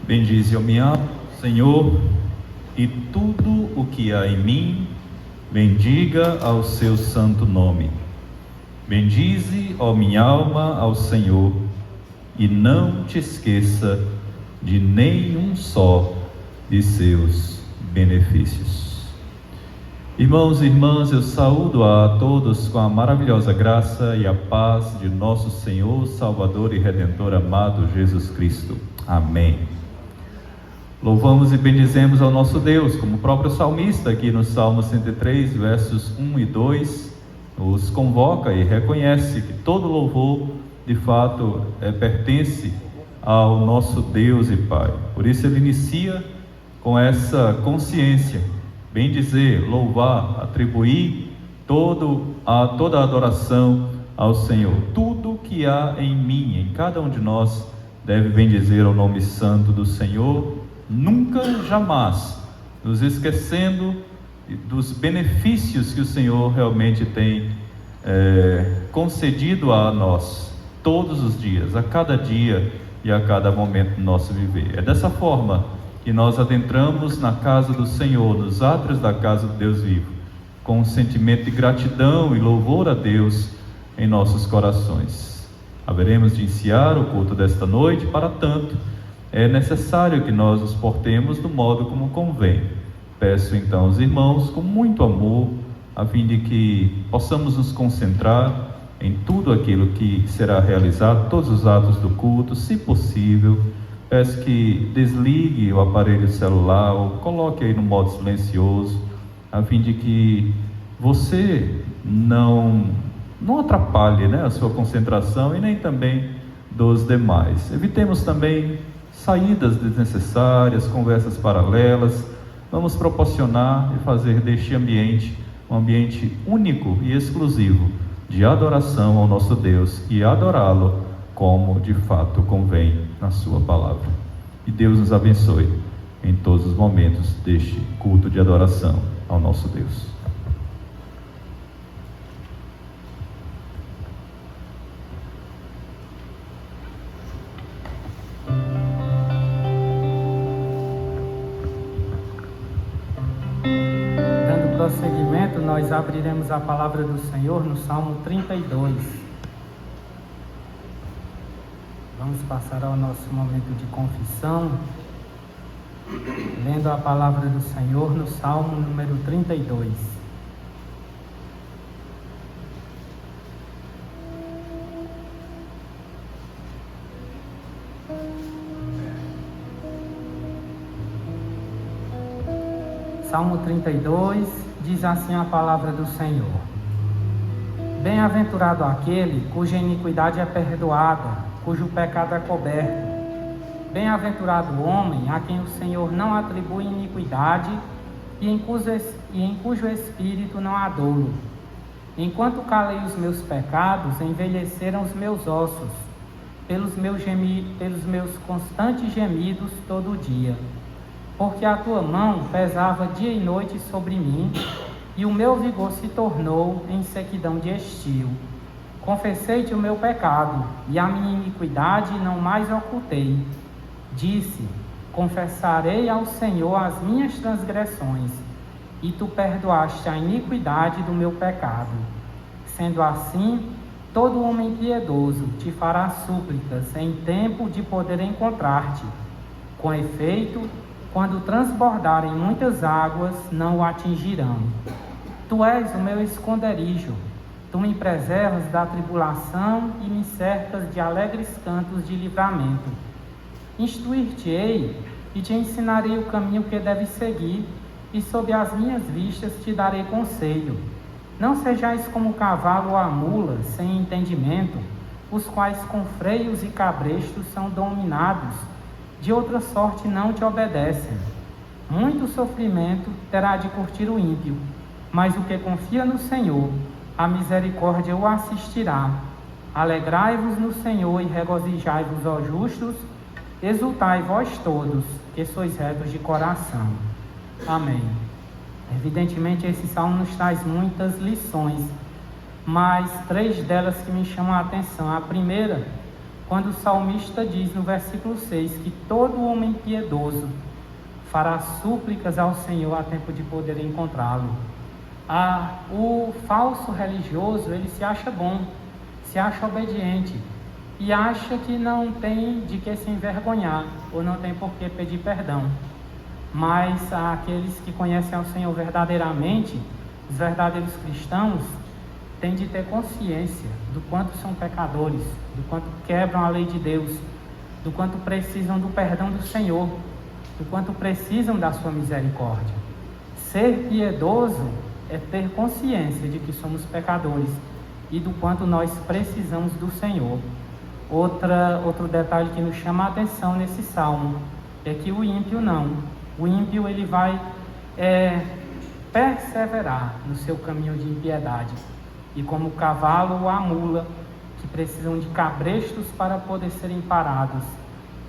Bendize a minha alma, Senhor, e tudo o que há em mim, bendiga ao seu santo nome. Bendize, ó minha alma, ao Senhor, e não te esqueça de nenhum só de seus benefícios. Irmãos e irmãs, eu saúdo a todos com a maravilhosa graça e a paz de nosso Senhor, Salvador e Redentor amado Jesus Cristo. Amém. Louvamos e bendizemos ao nosso Deus, como o próprio salmista aqui no Salmo 103, versos 1 e 2, nos convoca e reconhece que todo louvor, de fato, pertence ao nosso Deus e Pai. Por isso ele inicia com essa consciência, bendizer, louvar, atribuir toda a adoração ao Senhor. Tudo que há em mim, em cada um de nós, deve bendizer o nome santo do Senhor, nunca, jamais, nos esquecendo dos benefícios que o Senhor realmente tem concedido a nós, todos os dias, a cada dia e a cada momento do nosso viver. É dessa forma que nós adentramos na casa do Senhor, nos átrios da casa do Deus vivo, com um sentimento de gratidão e louvor a Deus em nossos corações. Haveremos de iniciar o culto desta noite, para tanto, é necessário que nós nos portemos do modo como convém. Peço então aos irmãos, com muito amor, a fim de que possamos nos concentrar em tudo aquilo que será realizado, todos os atos do culto, se possível. Peço que desligue o aparelho celular ou coloque aí no modo silencioso, a fim de que você não atrapalhe, a sua concentração e nem também dos demais. Evitemos também saídas desnecessárias, conversas paralelas. Vamos proporcionar e fazer deste ambiente um ambiente único e exclusivo de adoração ao nosso Deus e adorá-lo como de fato convém na sua palavra. E Deus nos abençoe em todos os momentos deste culto de adoração ao nosso Deus. Dando prosseguimento, nós abriremos a palavra do Senhor no Salmo 32. Vamos passar ao nosso momento de confissão, lendo a palavra do Senhor no Salmo número 32. Salmo 32, diz assim a palavra do Senhor: Bem-aventurado aquele cuja iniquidade é perdoada, cujo pecado é coberto. Bem-aventurado o homem a quem o Senhor não atribui iniquidade e em cujo espírito não há dolo. Enquanto calei os meus pecados, envelheceram os meus ossos, pelos meus constantes gemidos todo o dia. Porque a tua mão pesava dia e noite sobre mim, e o meu vigor se tornou em sequidão de estio. Confessei-te o meu pecado, e a minha iniquidade não mais ocultei. Disse: confessarei ao Senhor as minhas transgressões, e tu perdoaste a iniquidade do meu pecado. Sendo assim, todo homem piedoso te fará súplicas em tempo de poder encontrar-te. Com efeito, quando transbordarem muitas águas, não o atingirão. Tu és o meu esconderijo. Tu me preservas da tribulação e me cercas de alegres cantos de livramento. Instruir-te-ei e te ensinarei o caminho que deves seguir, e sob as minhas vistas te darei conselho. Não sejais como o cavalo ou a mula, sem entendimento, os quais com freios e cabrestos são dominados, de outra sorte não te obedecem. Muito sofrimento terá de curtir o ímpio, mas o que confia no Senhor, a misericórdia o assistirá. Alegrai-vos no Senhor e regozijai-vos, ó justos, exultai vós todos, que sois retos de coração. Amém. Evidentemente, esse salmo nos traz muitas lições, mas 3 delas que me chamam a atenção. A primeira quando o salmista diz no versículo 6 que todo homem piedoso fará súplicas ao Senhor a tempo de poder encontrá-lo. O falso religioso, ele se acha bom, se acha obediente e acha que não tem de que se envergonhar ou não tem por que pedir perdão. Mas aqueles que conhecem ao Senhor verdadeiramente, os verdadeiros cristãos, têm de ter consciência do quanto são pecadores, do quanto quebram a lei de Deus, do quanto precisam do perdão do Senhor, do quanto precisam da sua misericórdia. Ser piedoso é ter consciência de que somos pecadores e do quanto nós precisamos do Senhor. Outro detalhe que nos chama a atenção nesse salmo é que o ímpio não. O ímpio, ele vai perseverar no seu caminho de impiedade. E como o cavalo ou a mula, que precisam de cabrestos para poder serem parados,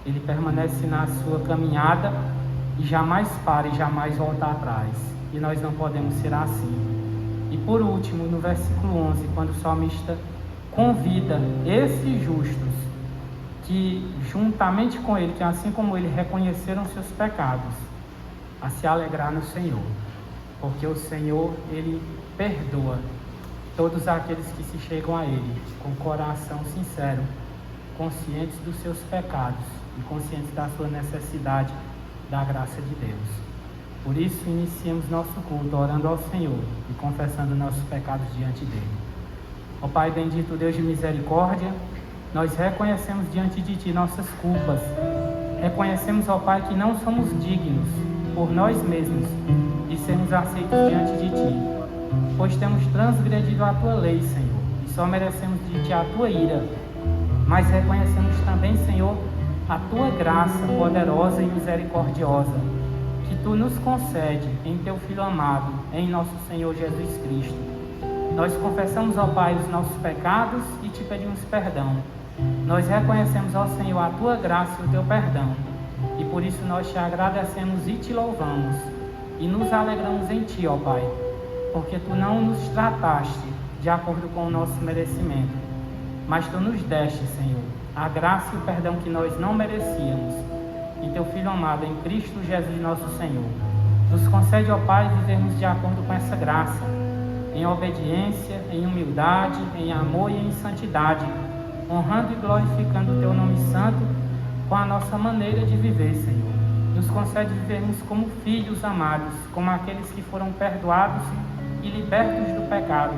ele permanece na sua caminhada e jamais para e jamais volta atrás. E nós não podemos ser assim. E por último, no versículo 11, quando o salmista convida esses justos, que juntamente com ele, que assim como ele reconheceram seus pecados, a se alegrar no Senhor, porque o Senhor, ele perdoa todos aqueles que se chegam a ele com coração sincero, conscientes dos seus pecados e conscientes da sua necessidade da graça de Deus. Por isso, iniciemos nosso culto orando ao Senhor e confessando nossos pecados diante dele. Ó Pai bendito, Deus de misericórdia, nós reconhecemos diante de Ti nossas culpas. Reconhecemos, ó Pai, que não somos dignos por nós mesmos de sermos aceitos diante de Ti, pois temos transgredido a Tua lei, Senhor, e só merecemos de Ti a Tua ira. Mas reconhecemos também, Senhor, a Tua graça poderosa e misericordiosa, que Tu nos concede em Teu Filho amado, em nosso Senhor Jesus Cristo. Nós confessamos, ó Pai, os nossos pecados e Te pedimos perdão. Nós reconhecemos, ó Senhor, a Tua graça e o Teu perdão. E por isso nós Te agradecemos e Te louvamos. E nos alegramos em Ti, ó Pai, porque Tu não nos trataste de acordo com o nosso merecimento, mas Tu nos deste, Senhor, a graça e o perdão que nós não merecíamos. Em Teu Filho amado, em Cristo Jesus nosso Senhor. Nos concede, ó Pai, vivermos de acordo com essa graça, em obediência, em humildade, em amor e em santidade, honrando e glorificando o Teu nome santo com a nossa maneira de viver, Senhor. Nos concede vivermos como filhos amados, como aqueles que foram perdoados e libertos do pecado,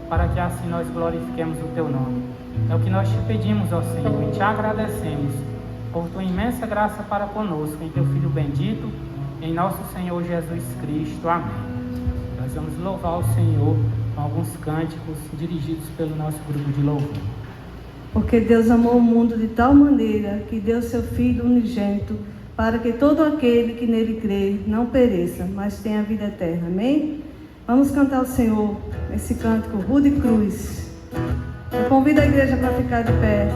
para que assim nós glorifiquemos o Teu nome. É o que nós Te pedimos, ó Senhor, e Te agradecemos por Tua imensa graça para conosco, em Teu Filho bendito, em nosso Senhor Jesus Cristo. Amém. Nós vamos louvar o Senhor com alguns cânticos dirigidos pelo nosso grupo de louvor. Porque Deus amou o mundo de tal maneira que deu seu Filho unigênito, para que todo aquele que nele crê não pereça, mas tenha a vida eterna. Amém? Vamos cantar ao Senhor esse cântico Rude Cruz. Eu convido a igreja para ficar de pé.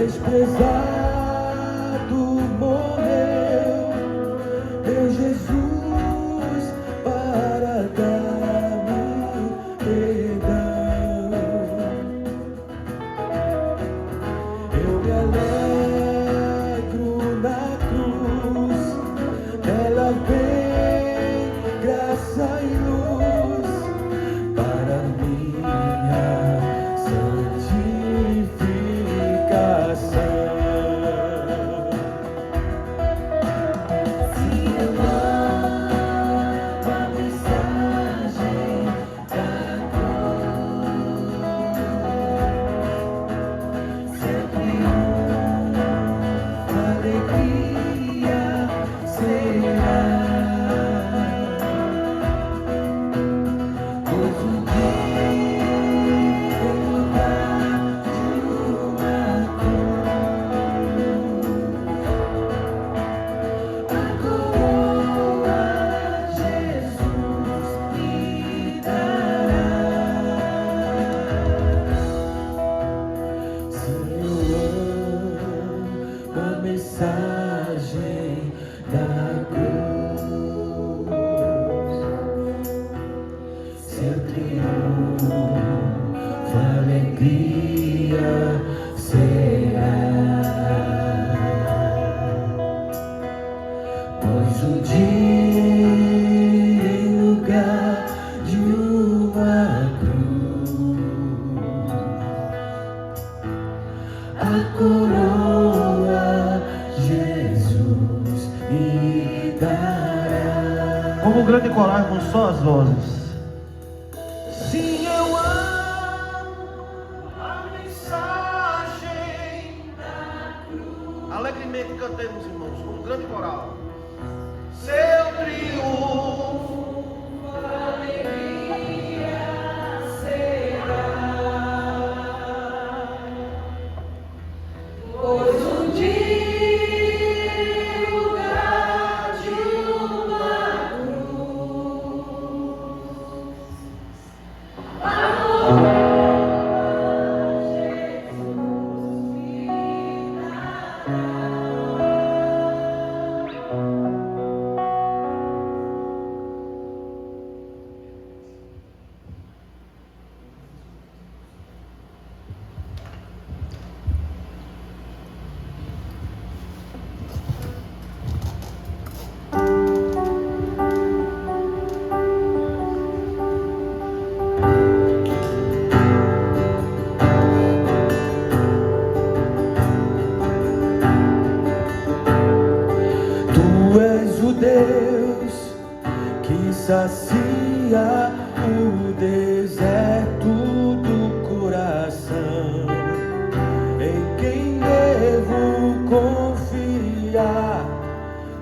desprezado morreu, meu Jesus, para dar-me perdão. Eu me alegro na cruz, ela vem graça e luz para minha santificação. Se eu amo a mensagem da cruz, seu triunfo, alegria será. Pois o dia em lugar de uma cruz, a coroa Jesus me dará. Se eu amo a mensagem da cruz, seu triunfo, alegria será. Pois o dia em lugar de uma cruz, a coroa Jesus me dará. Como um grande coral com só as vozes. Sim, eu amo a mensagem da cruz. Alegremente cantemos, irmãos, como um grande coral. Seu triunfo, Alegria será. Pois um dia em lugar de uma cruz, a coroa Jesus me dará. Tu és o Deus que sacia o deserto do coração, em quem devo confiar,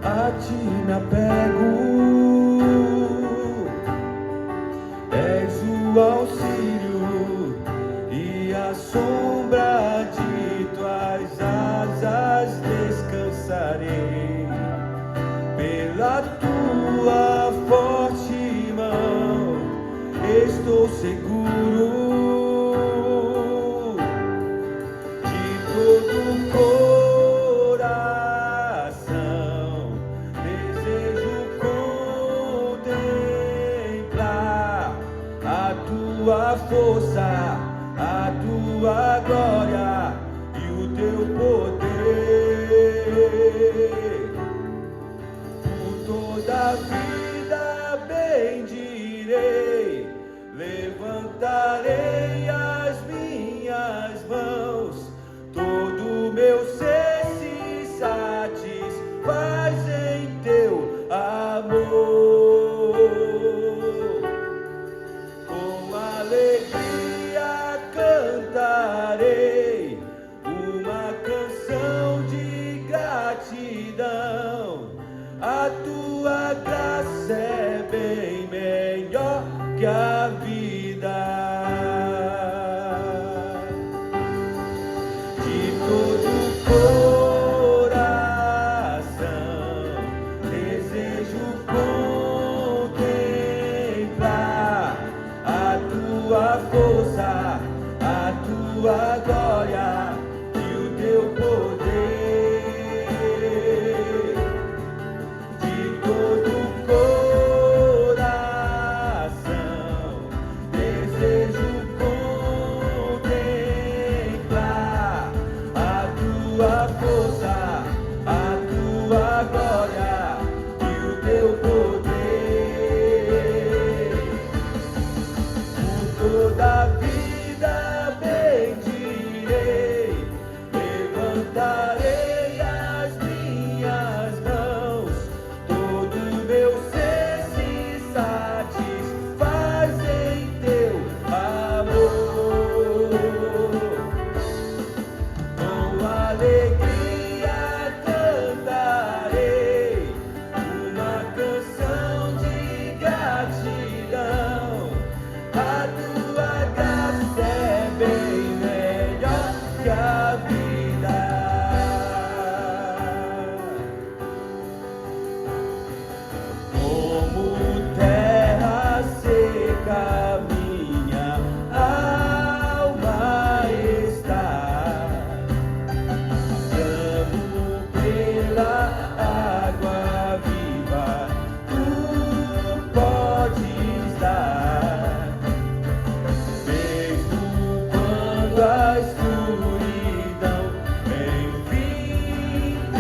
a ti me apego. És o auxílio e a sombra de tuas asas descansarei. Pela tua forte mão estou seguro. De todo o coração desejo contemplar a tua força, a tua glória e o teu poder.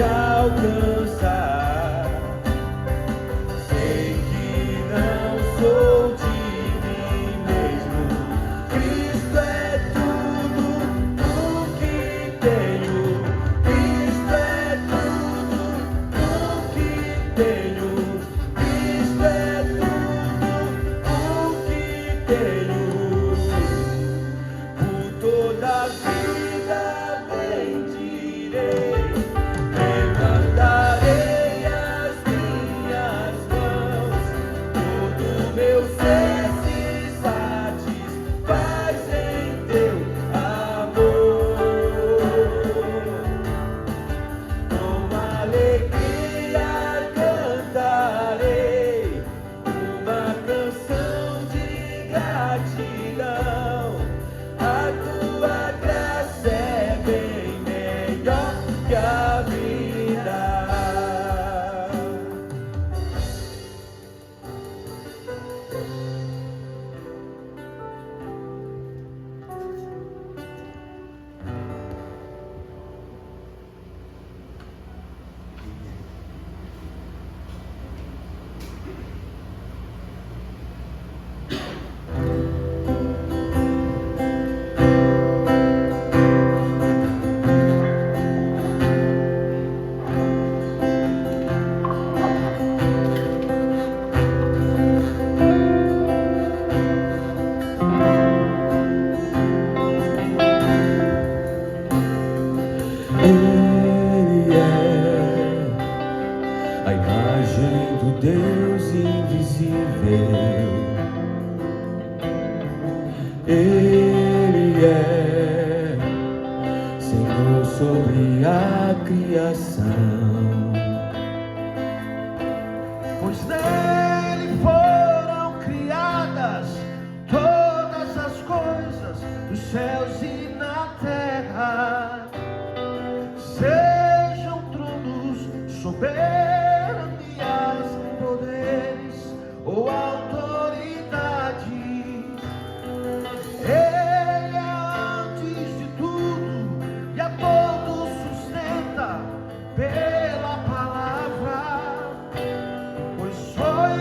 me alcançar. Sei que não sou de mim mesmo. Cristo é tudo o que tenho. Cristo é tudo o que tenho. Cristo é tudo o que tenho. Por toda a vida bendirei, levantarei as minhas mãos. Todo meu ser se satisfaz em teu amor. Com alegria cantarei uma canção de gratidão. A tua graça é bem melhor que a vida. Ele é a imagem do Deus invisível. Ele é Senhor sobre a criação. Pois nele foram criadas todas as coisas dos céus e na terra. Sejam tronos, soberanias, poderes ou autoridades. Ele é antes de tudo e a todos sustenta pela palavra. Pois foi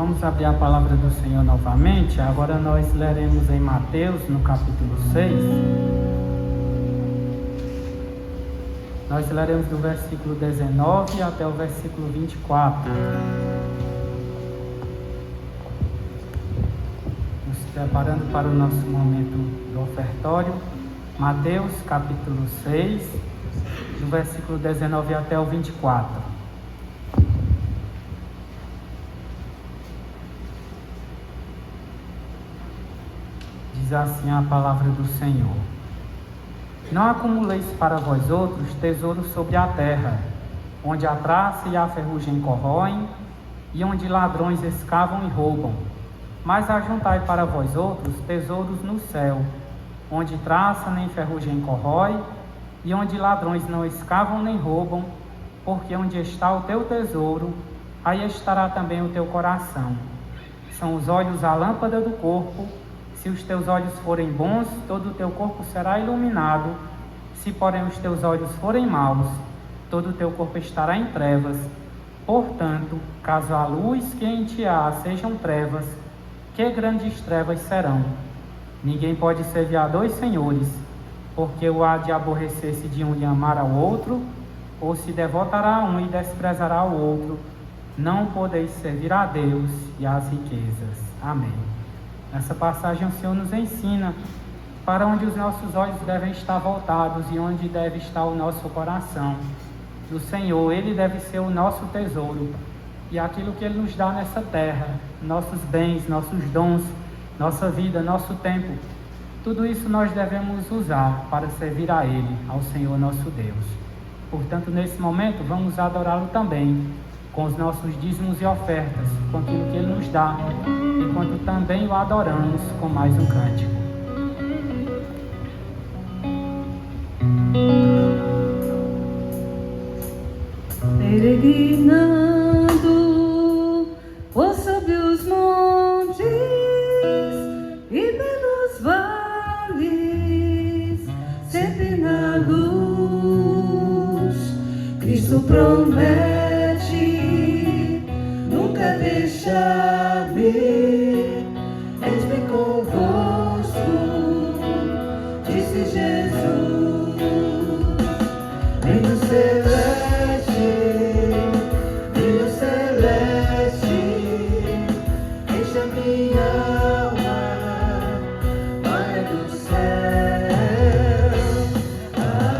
vamos abrir a palavra do Senhor novamente. Agora nós leremos em Mateus, no capítulo 6. Nós leremos do versículo 19 até o versículo 24. Nos preparando para o nosso momento do ofertório. Mateus, capítulo 6, do versículo 19 até o 24. Diz assim a palavra do Senhor: Não acumuleis para vós outros tesouros sobre a terra, onde a traça e a ferrugem corroem, e onde ladrões escavam e roubam. Mas ajuntai para vós outros tesouros no céu, onde traça nem ferrugem corrói, e onde ladrões não escavam nem roubam, porque onde está o teu tesouro, aí estará também o teu coração. São os olhos a lâmpada do corpo. Se os teus olhos forem bons, todo o teu corpo será iluminado. Se, porém, os teus olhos forem maus, todo o teu corpo estará em trevas. Portanto, caso a luz que em ti há sejam trevas, que grandes trevas serão. Ninguém pode servir a dois senhores, porque o há de aborrecer-se de um e amar ao outro, ou se devotará a um e desprezará ao outro. Não podeis servir a Deus e às riquezas. Amém. Nessa passagem o Senhor nos ensina para onde os nossos olhos devem estar voltados e onde deve estar o nosso coração. Do Senhor, Ele deve ser o nosso tesouro e aquilo que Ele nos dá nessa terra, nossos bens, nossos dons, nossa vida, nosso tempo, tudo isso nós devemos usar para servir a Ele, ao Senhor nosso Deus. Portanto, nesse momento, vamos adorá-lo também, com os nossos dízimos e ofertas, com aquilo que Ele nos dá, enquanto também o adoramos com mais um cântico. Peregrinando por sobre os montes e pelos vales, sempre na luz, Cristo promete nunca deixar-me, eis-me convosco, disse Jesus. Reino celeste, brilho celeste, enche a minha alma, glória do céu.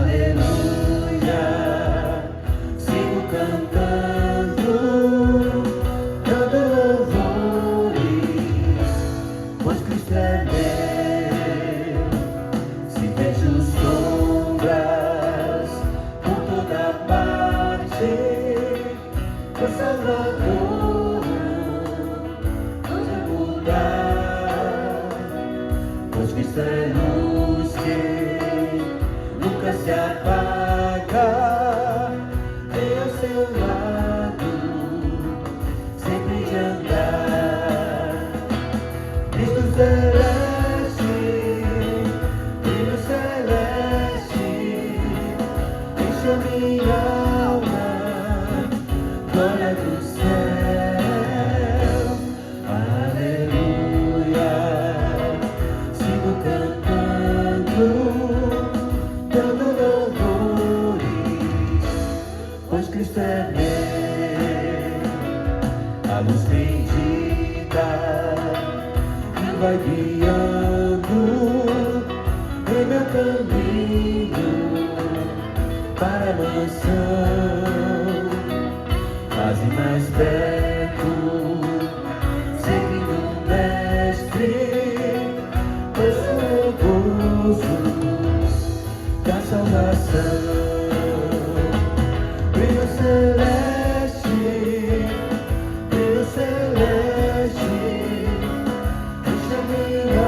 Aleluia, sigo cantando, dando louvores, pois Cristo é meu. Se vejo sombras por toda parte, o Salvador nos vai mudar, pois Cristo é luz que nunca se apaga, vem ao seu lado, sempre de andar. Cristo celeste, brilho celeste, enche a minha alma, glória do céu. Aleluia, sigo cantando, dando louvores, pois Cristo é meu. A luz bendita que vai guiando em meu caminho para a mansão, quase mais perto, seguindo o Mestre, pois sou o gozo da salvação. Brilho celeste, brilho celeste, enche a minha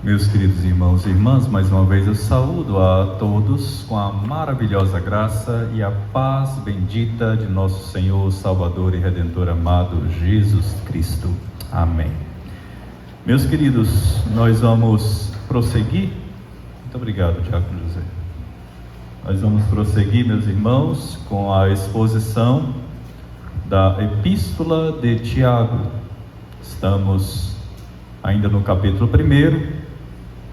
Meus queridos irmãos e irmãs, mais uma vez eu saúdo a todos com a maravilhosa graça e a paz bendita de nosso Senhor, Salvador e Redentor amado Jesus Cristo. Amém. Meus queridos, nós vamos prosseguir. Muito obrigado, Diácono José. Nós vamos prosseguir, meus irmãos, com a exposição da Epístola de Tiago. Estamos ainda no capítulo 1.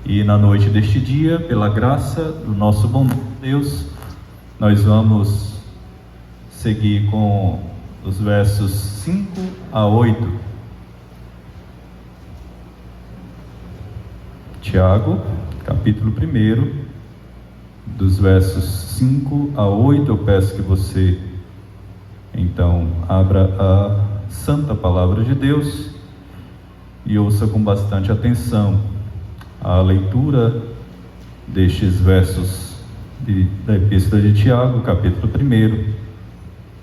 E na noite deste dia, pela graça do nosso bom Deus, nós vamos seguir com os versos 5 a 8. Tiago, capítulo 1, dos versos 5 a 8. Eu peço que você, então, abra a santa palavra de Deus e ouça com bastante atenção a leitura destes versos da Epístola de Tiago, capítulo 1,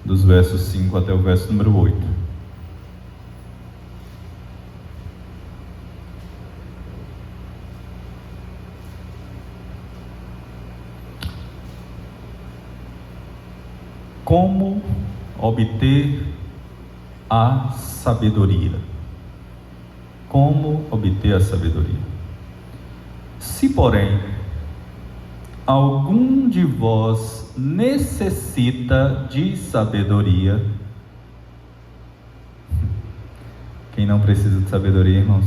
dos versos 5 até o verso número 8. Como obter a sabedoria? Como obter a sabedoria? Se, porém, algum de vós necessita de sabedoria, quem não precisa de sabedoria, irmãos?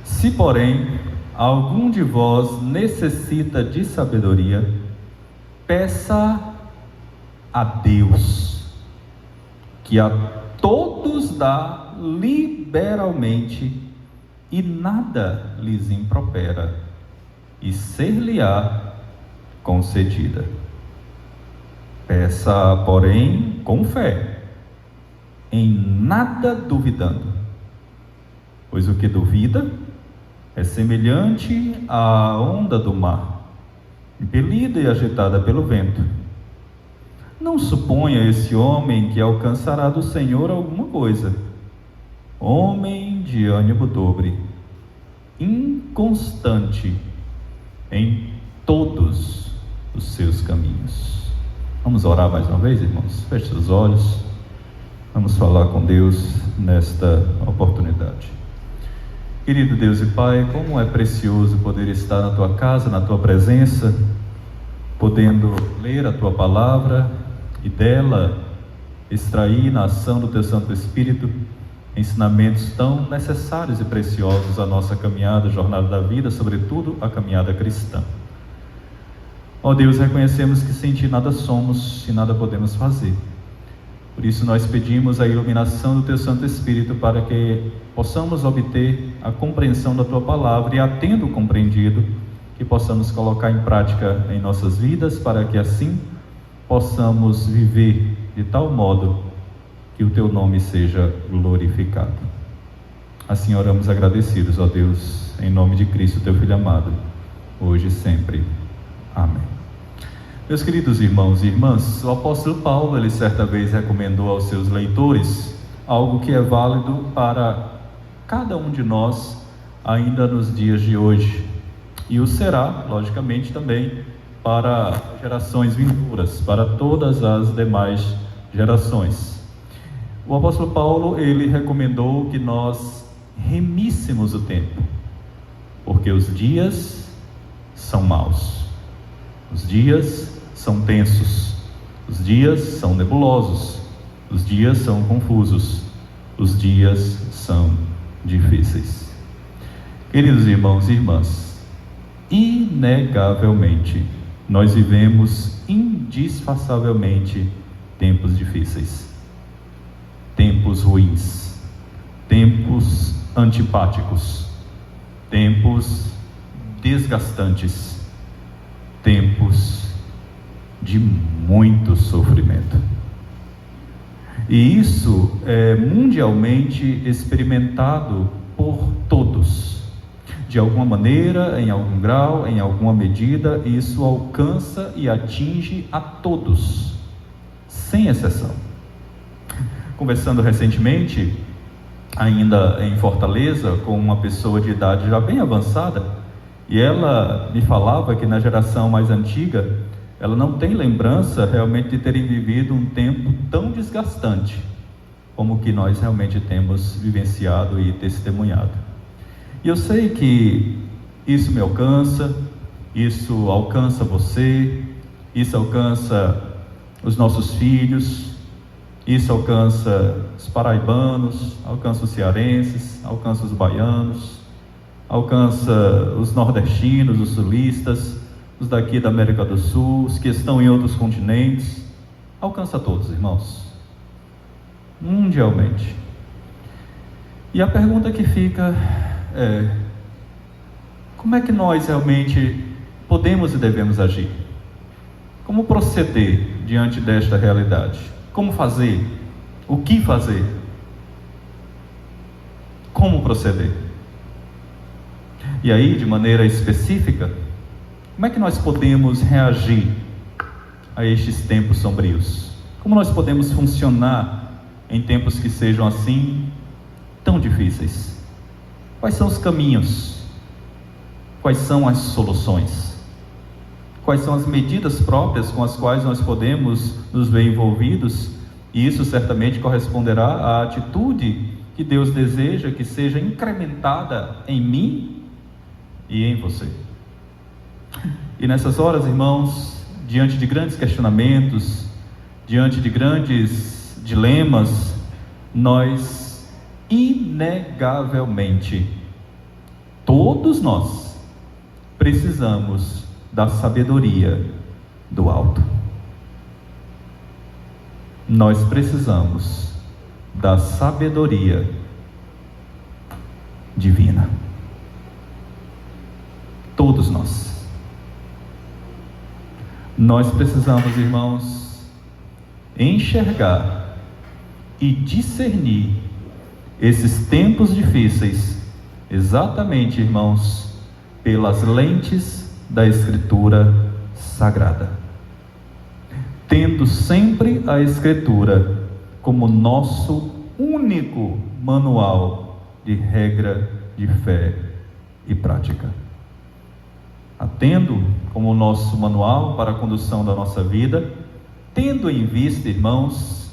Se, porém, algum de vós necessita de sabedoria, peça a Deus, que a todos dá liberalmente, e nada lhes impropera, e ser-lhe-á concedida. Peça, porém, com fé, em nada duvidando, pois o que duvida é semelhante à onda do mar, impelida e agitada pelo vento. Não suponha esse homem que alcançará do Senhor alguma coisa. Homem de ânimo dobre, inconstante em todos os seus caminhos. Vamos orar mais uma vez, irmãos? Feche seus olhos. Vamos falar com Deus nesta oportunidade. Querido Deus e Pai, como é precioso poder estar na Tua casa, na Tua presença, podendo ler a Tua palavra e dela extrair na ação do Teu Santo Espírito ensinamentos tão necessários e preciosos à nossa caminhada, jornada da vida, sobretudo a caminhada cristã. Ó Deus, reconhecemos que sem Ti nada somos e nada podemos fazer. Por isso nós pedimos a iluminação do Teu Santo Espírito para que possamos obter a compreensão da Tua palavra e, tendo compreendido, que possamos colocar em prática em nossas vidas, para que assim possamos viver de tal modo que o Teu nome seja glorificado. Assim oramos agradecidos, ó Deus, em nome de Cristo, Teu Filho amado, hoje e sempre. Amém. Meus queridos irmãos e irmãs, o apóstolo Paulo, ele certa vez recomendou aos seus leitores algo que é válido para cada um de nós ainda nos dias de hoje, e o será, logicamente, também para gerações vindouras, para todas as demais gerações. O apóstolo Paulo, ele recomendou que nós remíssemos o tempo, porque os dias são maus, os dias são tensos, os dias são nebulosos, os dias são confusos, os dias são difíceis. Queridos irmãos e irmãs, inegavelmente, nós vivemos indisfaçavelmente tempos difíceis. Tempos ruins, tempos antipáticos, tempos desgastantes, tempos de muito sofrimento. E isso é mundialmente experimentado por todos. De alguma maneira, em algum grau, em alguma medida, isso alcança e atinge a todos, sem exceção. Conversando recentemente ainda em Fortaleza com uma pessoa de idade já bem avançada, e ela me falava que na geração mais antiga, ela não tem lembrança realmente de terem vivido um tempo tão desgastante como o que nós realmente temos vivenciado e testemunhado. E eu sei que isso me alcança, isso alcança você, isso alcança os nossos filhos, isso alcança os paraibanos, alcança os cearenses, alcança os baianos, alcança os nordestinos, os sulistas, os daqui da América do Sul, os que estão em outros continentes, alcança todos, irmãos, mundialmente. E a pergunta que fica é: como é que nós realmente podemos e devemos agir? Como proceder diante desta realidade? Como fazer? O que fazer? Como proceder? E aí, de maneira específica, como é que nós podemos reagir a estes tempos sombrios? Como nós podemos funcionar em tempos que sejam assim tão difíceis? Quais são os caminhos? Quais são as soluções? Quais são as medidas próprias com as quais nós podemos nos ver envolvidos? E isso certamente corresponderá à atitude que Deus deseja que seja incrementada em mim e em você. E nessas horas, irmãos, diante de grandes questionamentos, diante de grandes dilemas, nós, inegavelmente, todos nós, precisamos da sabedoria do alto. Nós precisamos da sabedoria divina. Todos nós. Nós precisamos, irmãos, enxergar e discernir esses tempos difíceis, exatamente, irmãos, pelas lentes da Escritura Sagrada, tendo sempre a Escritura como nosso único manual de regra de fé e prática. A tendo como nosso manual para a condução da nossa vida, tendo em vista, irmãos,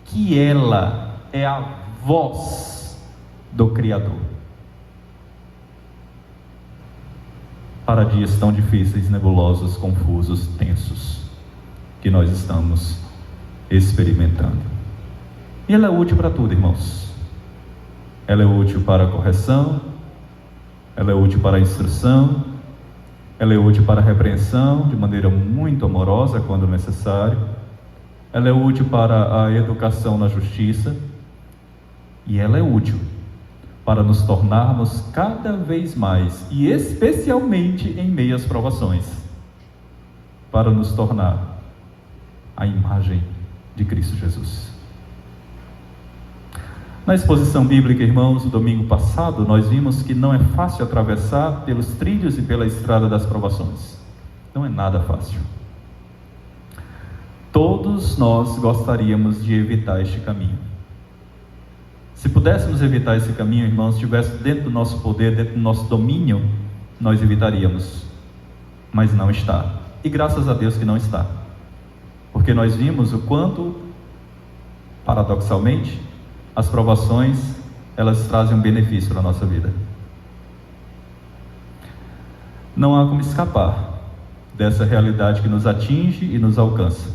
que ela é a voz do Criador para dias tão difíceis, nebulosos, confusos, tensos que nós estamos experimentando. E ela é útil para tudo, irmãos. Ela é útil para a correção, ela é útil para a instrução, ela é útil para a repreensão de maneira muito amorosa quando necessário, ela é útil para a educação na justiça, e ela é útil para nos tornarmos cada vez mais, e especialmente em meio às provações, para nos tornar a imagem de Cristo Jesus. Na exposição bíblica, irmãos, no domingo passado, nós vimos que não é fácil atravessar pelos trilhos e pela estrada das provações. Não é nada fácil. Todos nós gostaríamos de evitar este caminho. Se pudéssemos evitar esse caminho, irmãos, se estivesse dentro do nosso poder, dentro do nosso domínio, nós evitaríamos. Mas não está. E graças a Deus que não está. Porque nós vimos o quanto, paradoxalmente, as provações, elas trazem um benefício para a nossa vida. Não há como escapar dessa realidade que nos atinge e nos alcança.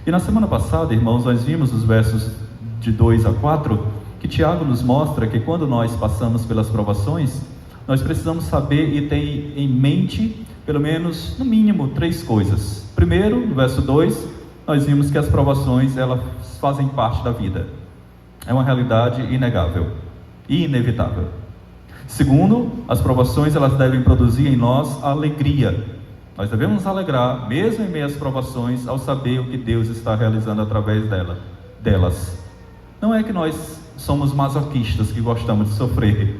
E na semana passada, irmãos, nós vimos os versos de 2 a 4, que Tiago nos mostra que quando nós passamos pelas provações, nós precisamos saber e ter em mente, pelo menos, no mínimo, 3 coisas. Primeiro, no verso 2, nós vimos que as provações, elas fazem parte da vida. É uma realidade inegável e inevitável. Segundo, as provações, elas devem produzir em nós alegria. Nós devemos nos alegrar, mesmo em meio às provações, ao saber o que Deus está realizando através delas. Não é que nós somos masoquistas que gostamos de sofrer,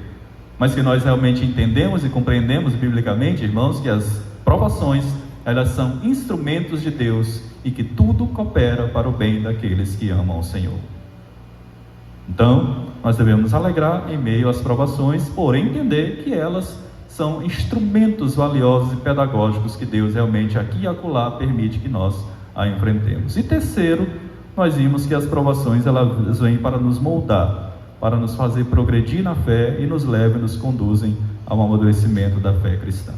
mas que nós realmente entendemos e compreendemos biblicamente, irmãos, que as provações, elas são instrumentos de Deus e que tudo coopera para o bem daqueles que amam o Senhor. Então, nós devemos nos alegrar em meio às provações, porém entender que elas são instrumentos valiosos e pedagógicos que Deus realmente aqui e acolá permite que nós a enfrentemos. E terceiro, nós vimos que as provações elas vêm para nos moldar, para nos fazer progredir na fé e nos levam e nos conduzem ao amadurecimento da fé cristã.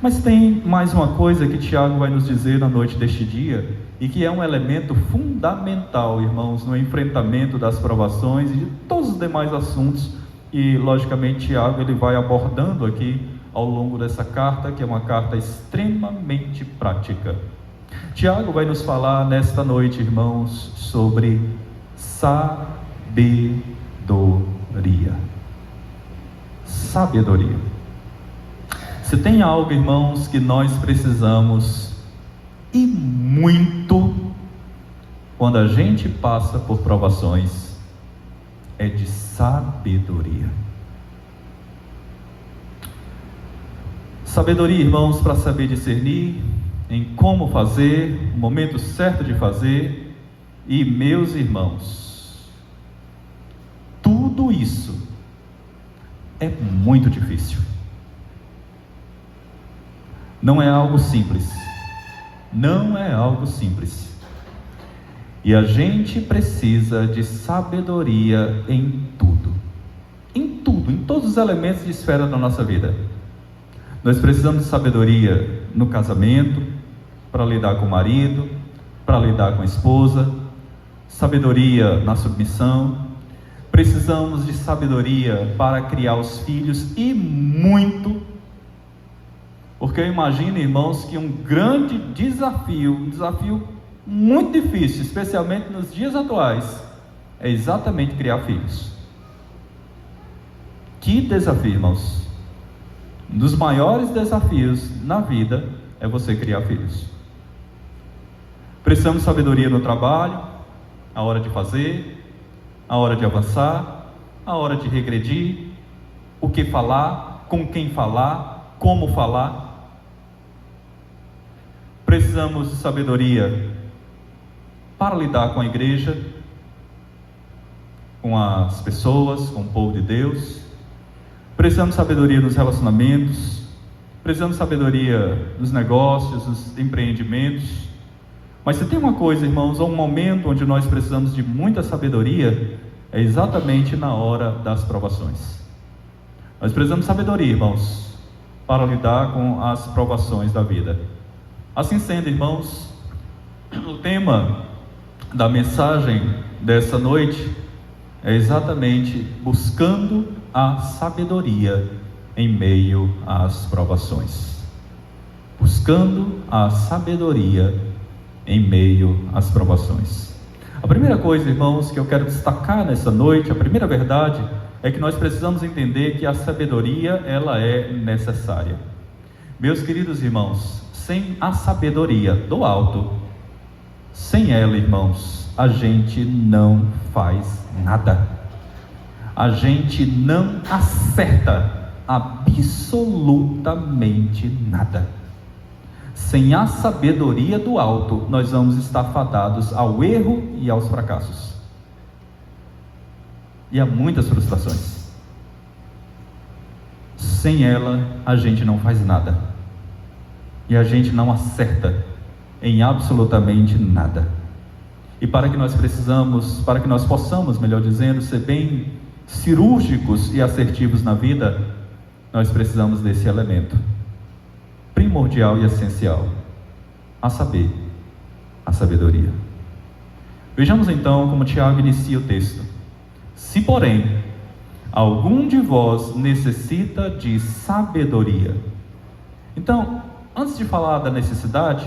Mas tem mais uma coisa que Tiago vai nos dizer na noite deste dia, e que é um elemento fundamental, irmãos, no enfrentamento das provações e de todos os demais assuntos, e logicamente Tiago ele vai abordando aqui ao longo dessa carta, que é uma carta extremamente prática. Tiago vai nos falar nesta noite, irmãos, sobre sabedoria. Sabedoria. Se tem algo, irmãos, que nós precisamos e muito quando a gente passa por provações, é de sabedoria. Sabedoria, irmãos, para saber discernir em como fazer, o momento certo de fazer. E meus irmãos, tudo isso é muito difícil. Não é algo simples. Não é algo simples. E a gente precisa de sabedoria em tudo. Em tudo, em todos os elementos de esfera da nossa vida. Nós precisamos de sabedoria no casamento, para lidar com o marido, para lidar com a esposa, sabedoria na submissão. Precisamos de sabedoria para criar os filhos e muito. Porque eu imagino, irmãos, que um grande desafio, um desafio muito difícil, especialmente nos dias atuais, é exatamente criar filhos. Que desafio, irmãos! Um dos maiores desafios na vida é você criar filhos. Precisamos de sabedoria no trabalho, a hora de fazer, a hora de avançar, a hora de regredir, o que falar, com quem falar, como falar. Precisamos de sabedoria para lidar com a igreja, com as pessoas, com o povo de Deus. Precisamos de sabedoria nos relacionamentos. Precisamos de sabedoria nos negócios, nos empreendimentos. Mas se tem uma coisa, irmãos, um momento onde nós precisamos de muita sabedoria, é exatamente na hora das provações. Nós precisamos de sabedoria, irmãos, para lidar com as provações da vida. Assim sendo, irmãos, o tema da mensagem dessa noite é exatamente buscando a sabedoria em meio às provações. Buscando a sabedoria em meio às provações. A primeira coisa, irmãos, que eu quero destacar nessa noite, a primeira verdade, é que nós precisamos entender que a sabedoria, ela é necessária. Meus queridos irmãos, sem a sabedoria do alto, sem ela, irmãos, a gente não faz nada. A gente não acerta absolutamente nada. Sem a sabedoria do alto, nós vamos estar fadados ao erro e aos fracassos. E a muitas frustrações. Sem ela, a gente não faz nada. E a gente não acerta em absolutamente nada. E para que nós possamos, melhor dizendo, ser bem cirúrgicos e assertivos na vida, nós precisamos desse elemento primordial e essencial, a saber, a sabedoria. Vejamos então como Tiago inicia o texto. Se, porém, algum de vós necessita de sabedoria. Então, antes de falar da necessidade,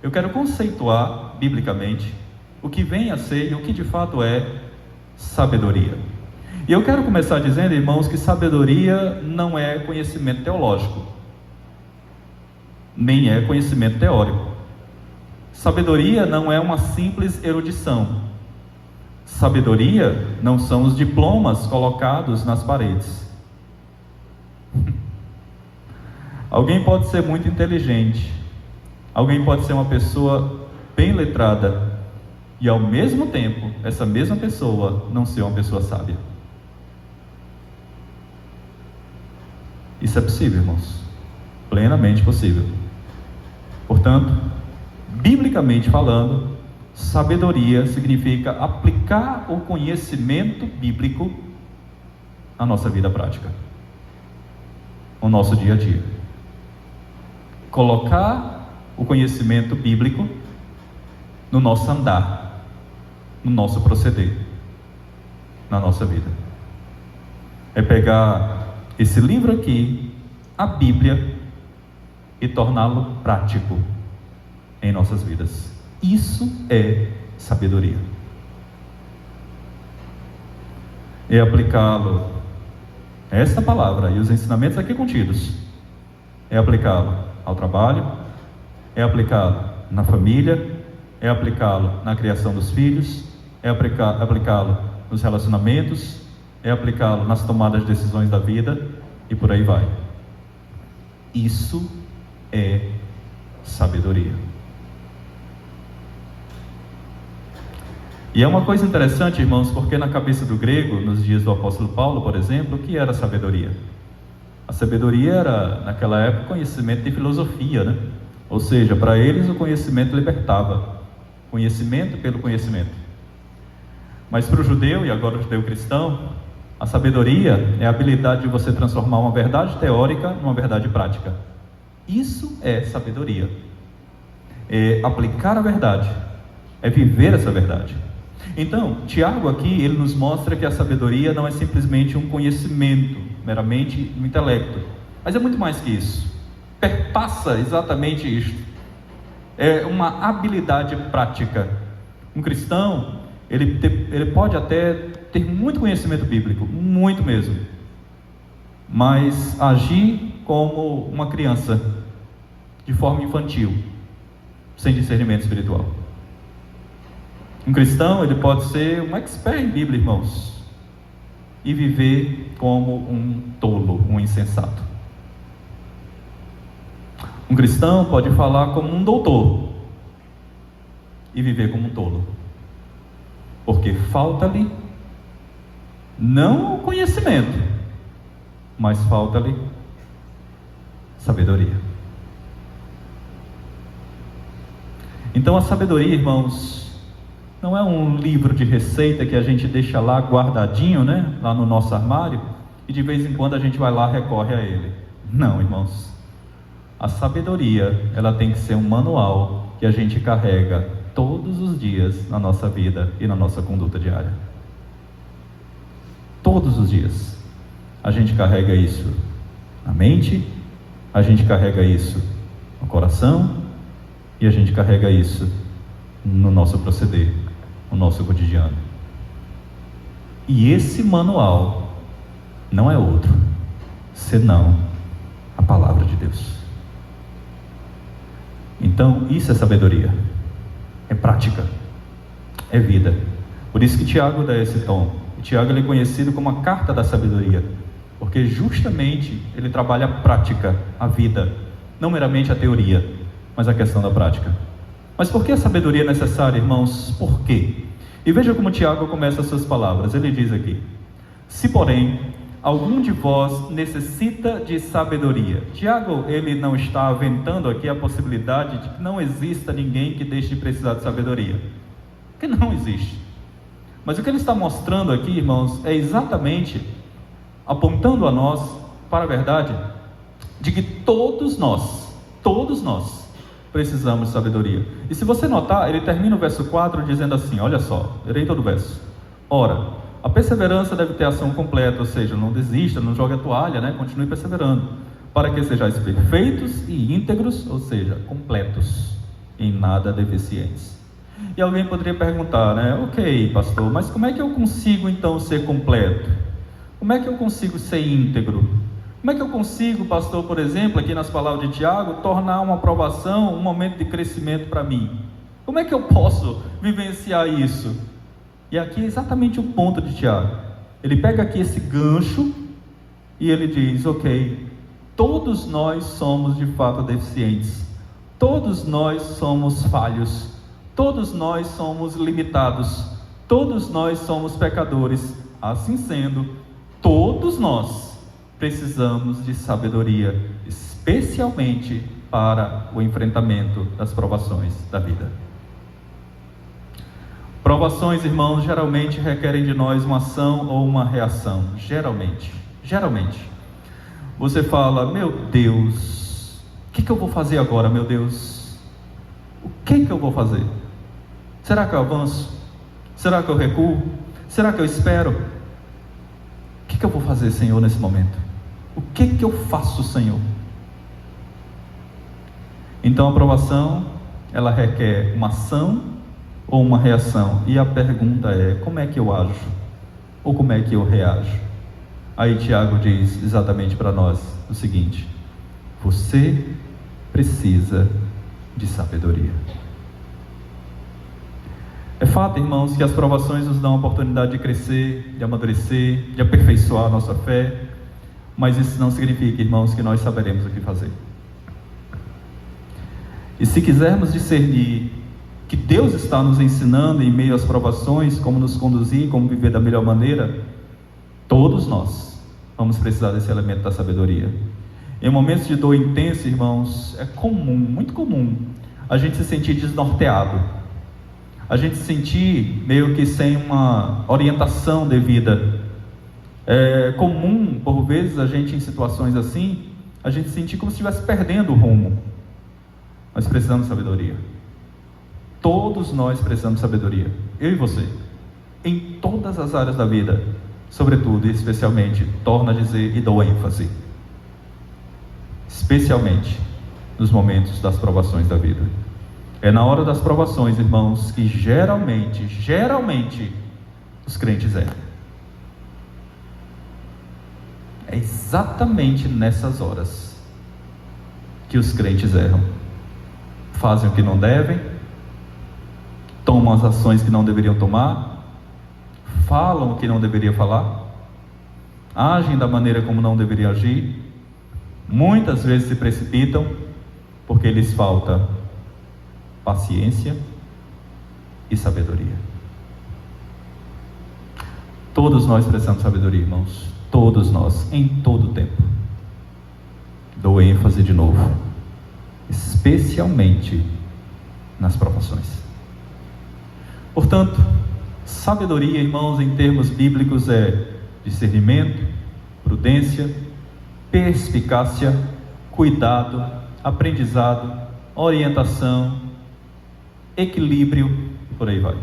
eu quero conceituar, biblicamente, o que vem a ser e o que de fato é sabedoria. E eu quero começar dizendo, irmãos, que sabedoria não é conhecimento teológico, nem é conhecimento teórico. Sabedoria não é uma simples erudição. Sabedoria não são os diplomas colocados nas paredes. Alguém pode ser muito inteligente, alguém pode ser uma pessoa bem letrada, e ao mesmo tempo, essa mesma pessoa não ser uma pessoa sábia. Isso é possível, irmãos. Plenamente possível. Portanto, biblicamente falando, sabedoria significa aplicar o conhecimento bíblico na nossa vida prática, no nosso dia a dia. Colocar o conhecimento bíblico no nosso andar, no nosso proceder, na nossa vida. É pegar esse livro aqui, a Bíblia, e torná-lo prático em nossas vidas. Isso é sabedoria. É aplicá-lo, esta palavra e os ensinamentos aqui contidos, é aplicá-lo ao trabalho, é aplicá-lo na família, é aplicá-lo na criação dos filhos, é aplicá-lo nos relacionamentos, é aplicá-lo nas tomadas de decisões da vida, e por aí vai. Isso é sabedoria. E é uma coisa interessante, irmãos, porque na cabeça do grego, nos dias do apóstolo Paulo, por exemplo, o que era sabedoria? A sabedoria era, naquela época, conhecimento de filosofia, né? Ou seja, para eles o conhecimento libertava. Conhecimento pelo conhecimento. Mas para o judeu, e agora o judeu cristão, a sabedoria é a habilidade de você transformar uma verdade teórica numa verdade prática. Isso é sabedoria. É aplicar a verdade. É viver essa verdade. Então, Tiago aqui, ele nos mostra que a sabedoria não é simplesmente um conhecimento, meramente no intelecto. Mas é muito mais que isso. Perpassa exatamente isto. É uma habilidade prática. Um cristão, ele pode até ter muito conhecimento bíblico, muito mesmo, mas agir como uma criança, de forma infantil, sem discernimento espiritual. Um cristão, ele pode ser um expert em Bíblia, irmãos, e viver como um tolo, um insensato. Um cristão pode falar como um doutor e viver como um tolo, porque falta-lhe não o conhecimento, mas falta-lhe sabedoria. Então a sabedoria, irmãos, não é um livro de receita que a gente deixa lá guardadinho, né? Lá no nosso armário, e de vez em quando a gente vai lá e recorre a ele. Não, irmãos. A sabedoria, ela tem que ser um manual que a gente carrega todos os dias na nossa vida e na nossa conduta diária. Todos os dias. A gente carrega isso na mente, a gente carrega isso no coração, e a gente carrega isso no nosso proceder, no nosso cotidiano. E esse manual não é outro senão a palavra de Deus. Então, isso é sabedoria, é prática, é vida. Por isso que Tiago dá esse tom. E Tiago, ele é conhecido como a carta da sabedoria, porque justamente ele trabalha a prática, a vida, não meramente a teoria, mas a questão da prática. Mas por que a sabedoria é necessária, irmãos? Por quê? E veja como Tiago começa as suas palavras. Ele diz aqui: se porém algum de vós necessita de sabedoria. Tiago, ele não está aventando aqui a possibilidade de que não exista ninguém que deixe de precisar de sabedoria, porque não existe. Mas o que ele está mostrando aqui, irmãos, é exatamente apontando a nós para a verdade de que todos nós precisamos de sabedoria. E se você notar, ele termina o verso 4 dizendo assim, olha só, lerei todo o verso. Ora, a perseverança deve ter ação completa, ou seja, não desista, não jogue a toalha, né? Continue perseverando, para que sejais perfeitos e íntegros, ou seja, completos, em nada deficientes. E alguém poderia perguntar, né? Ok, pastor, mas como é que eu consigo então ser completo? Como é que eu consigo ser íntegro? Como é que eu consigo, pastor, por exemplo, aqui nas palavras de Tiago, tornar uma aprovação um momento de crescimento para mim? Como é que eu posso vivenciar isso? E aqui é exatamente o ponto de Tiago. Ele pega aqui esse gancho e ele diz, ok, todos nós somos de fato deficientes, todos nós somos falhos, Todos nós somos limitados, todos nós somos pecadores. Assim sendo, todos nós precisamos de sabedoria, especialmente para o enfrentamento das provações da vida. Provações, irmãos, geralmente requerem de nós uma ação ou uma reação. Geralmente. Você fala: meu Deus, o que eu vou fazer agora, meu Deus? O que eu vou fazer? Será que eu avanço? Será que eu recuo? Será que eu espero? O que eu vou fazer, Senhor, nesse momento? O que eu faço, Senhor? Então a provação, ela requer uma ação ou uma reação. E a pergunta é: como é que eu ajo? Ou como é que eu reajo? Aí Tiago diz exatamente para nós o seguinte: você precisa de sabedoria. É fato, irmãos, que as provações nos dão a oportunidade de crescer, de amadurecer, de aperfeiçoar a nossa fé, mas isso não significa, irmãos, que nós saberemos o que fazer. E se quisermos discernir que Deus está nos ensinando em meio às provações, como nos conduzir, como viver da melhor maneira, todos nós vamos precisar desse elemento da sabedoria. Em momentos de dor intensa, irmãos, é comum, muito comum, a gente se sentir desnorteado, a gente se sentir meio que sem uma orientação devida. É comum, por vezes, a gente em situações assim, a gente se sentir como se estivesse perdendo o rumo. Nós precisamos de sabedoria. Todos nós precisamos de sabedoria, eu e você, em todas as áreas da vida, sobretudo e especialmente, torno a dizer e dou ênfase, especialmente nos momentos das provações da vida. É na hora das provações, irmãos, que geralmente, os crentes erram. É exatamente nessas horas que os crentes erram. Fazem o que não devem, tomam as ações que não deveriam tomar, falam o que não deveria falar, agem da maneira como não deveriam agir, muitas vezes se precipitam, porque lhes falta paciência e sabedoria. Todos nós precisamos de sabedoria, irmãos, todos nós, em todo o tempo. Dou ênfase de novo, especialmente nas provações. Portanto, sabedoria, irmãos, em termos bíblicos é discernimento, prudência, perspicácia, cuidado, aprendizado, orientação, equilíbrio, por aí vai.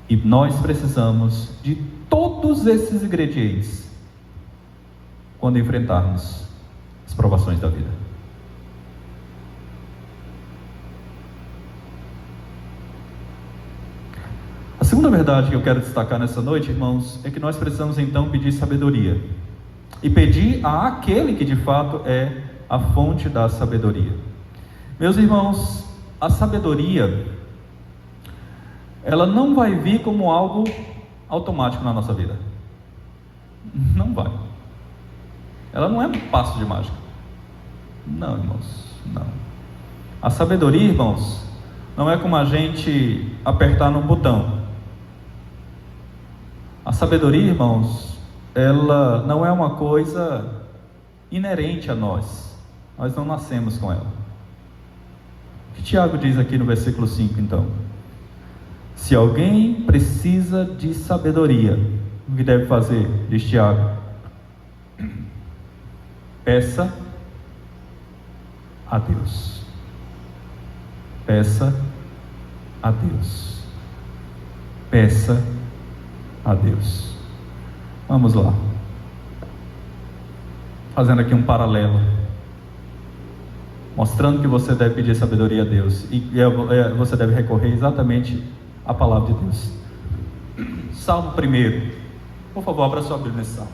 E nós precisamos de todos esses ingredientes quando enfrentarmos as provações da vida. A segunda verdade que eu quero destacar nessa noite, irmãos, é que nós precisamos então pedir sabedoria e pedir àquele que de fato é a fonte da sabedoria. Meus irmãos, a sabedoria, ela não vai vir como algo automático na nossa vida. Não vai. Ela não é um passo de mágica. Não, irmãos, não. A sabedoria, irmãos, não é como a gente apertar num botão. A sabedoria, irmãos, ela não é uma coisa inerente a nós. Nós não nascemos com ela. O que Tiago diz aqui no versículo 5, então? Se alguém precisa de sabedoria, o que deve fazer? Diz Tiago: peça a Deus. Peça a Deus. Peça a Deus. Vamos lá. Fazendo aqui um paralelo, mostrando que você deve pedir sabedoria a Deus e você deve recorrer exatamente à palavra de Deus. Salmo 1. Por favor, abra sua Bíblia nesse salmo.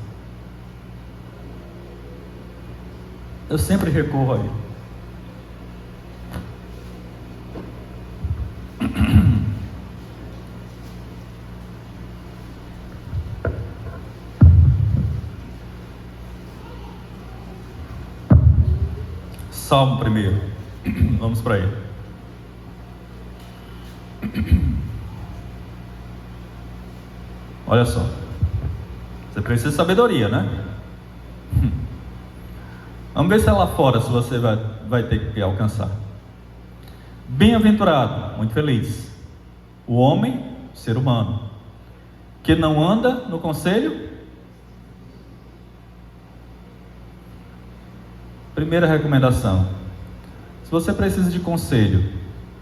Eu sempre recorro a ele. Salmo 1. Vamos para ele. Olha só. Você precisa de sabedoria, né? Vamos ver se é lá fora, se você vai ter que alcançar. Bem-aventurado, muito feliz, o homem, ser humano, que não anda no conselho. Primeira recomendação: se você precisa de conselho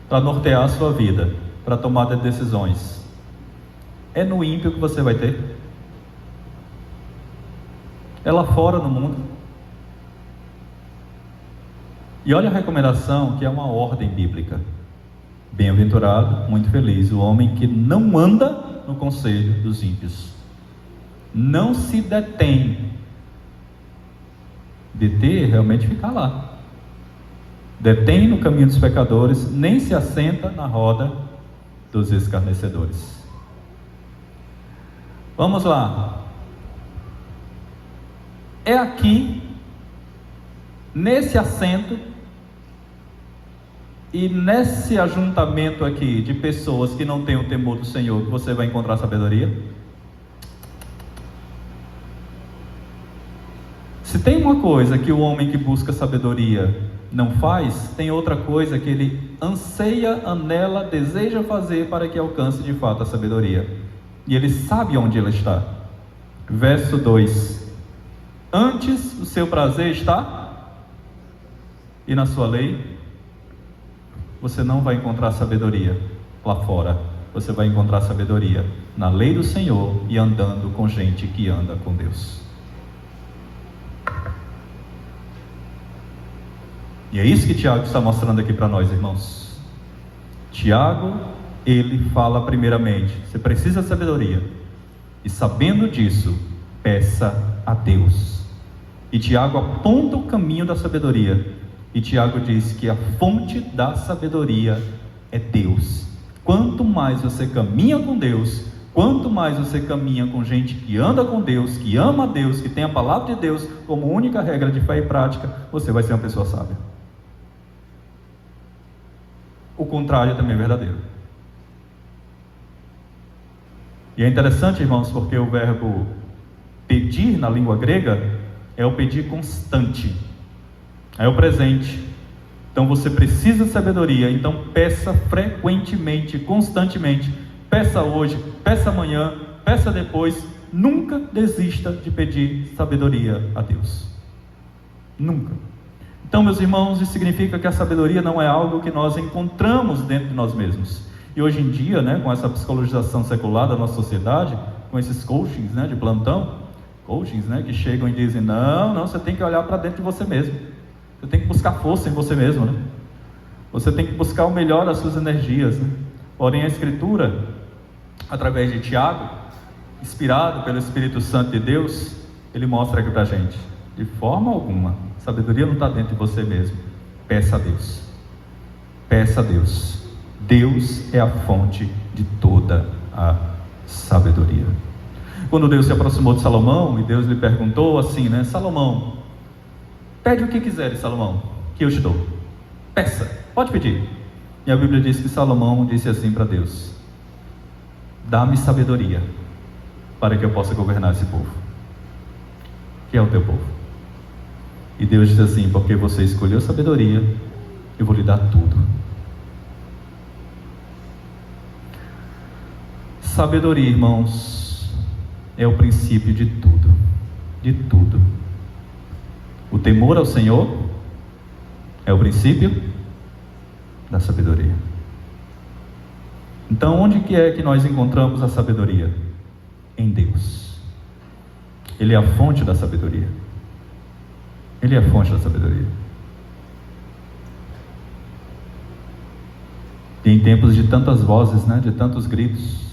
para nortear a sua vida, para tomada de decisões, é no ímpio que você vai ter? É lá fora no mundo? E olha a recomendação, que é uma ordem bíblica: bem-aventurado, muito feliz, o homem que não anda no conselho dos ímpios, não se detém. Deter é realmente ficar lá. Detém no caminho dos pecadores, nem se assenta na roda dos escarnecedores. Vamos lá. É aqui, nesse assento e nesse ajuntamento aqui de pessoas que não têm o temor do Senhor, que você vai encontrar sabedoria? Se tem uma coisa que o homem que busca sabedoria não faz, tem outra coisa que ele anseia, anela, deseja fazer para que alcance de fato a sabedoria. E ele sabe onde ela está. Verso 2: antes o seu prazer está, e na sua lei. Você não vai encontrar sabedoria lá fora. Você vai encontrar sabedoria na lei do Senhor e andando com gente que anda com Deus. E é isso que Tiago está mostrando aqui para nós, irmãos. Tiago, ele fala primeiramente, você precisa de sabedoria, e sabendo disso, peça a Deus. E Tiago aponta o caminho da sabedoria, e Tiago diz que a fonte da sabedoria é Deus. Quanto mais você caminha com Deus, quanto mais você caminha com gente que anda com Deus, que ama a Deus, que tem a palavra de Deus como única regra de fé e prática, você vai ser uma pessoa sábia. O contrário também é verdadeiro. E é interessante, irmãos, porque o verbo pedir na língua grega é o pedir constante, é o presente. Então você precisa de sabedoria, então peça frequentemente, constantemente. Peça hoje, peça amanhã, peça depois. Nunca desista de pedir sabedoria a Deus. Nunca. Então, meus irmãos, isso significa que a sabedoria não é algo que nós encontramos dentro de nós mesmos. E hoje em dia, com essa psicologização secular da nossa sociedade, com esses coachings, de plantão, coachings, que chegam e dizem, não, você tem que olhar para dentro de você mesmo. Você tem que buscar força em você mesmo, Você tem que buscar o melhor das suas energias, Porém, a Escritura, através de Tiago, inspirado pelo Espírito Santo de Deus, ele mostra aqui para a gente, de forma alguma, sabedoria não está dentro de você mesmo. Peça a Deus. Peça a Deus. Deus é a fonte de toda a sabedoria. Quando Deus se aproximou de Salomão, e Deus lhe perguntou assim, Salomão, pede o que quiseres, Salomão, que eu te dou. Peça, pode pedir. E a Bíblia diz que Salomão disse assim para Deus, dá-me sabedoria, para que eu possa governar esse povo, que é o teu povo. E Deus diz assim, porque você escolheu sabedoria, eu vou lhe dar tudo. Sabedoria, irmãos, é o princípio de tudo. De tudo. O temor ao Senhor é o princípio da sabedoria. Então, onde que é que nós encontramos a sabedoria? Em Deus. Ele é a fonte da sabedoria. Ele é a fonte da sabedoria. E em tempos de tantas vozes, de tantos gritos,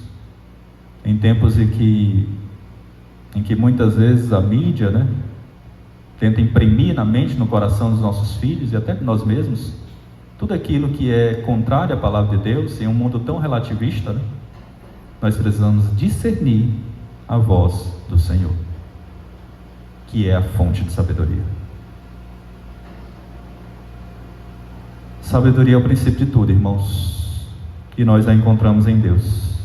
em tempos em que muitas vezes a mídia, tenta imprimir na mente, no coração dos nossos filhos e até de nós mesmos, tudo aquilo que é contrário à palavra de Deus, em um mundo tão relativista, nós precisamos discernir a voz do Senhor, que é a fonte de sabedoria. Sabedoria é o princípio de tudo, irmãos, e nós a encontramos em Deus.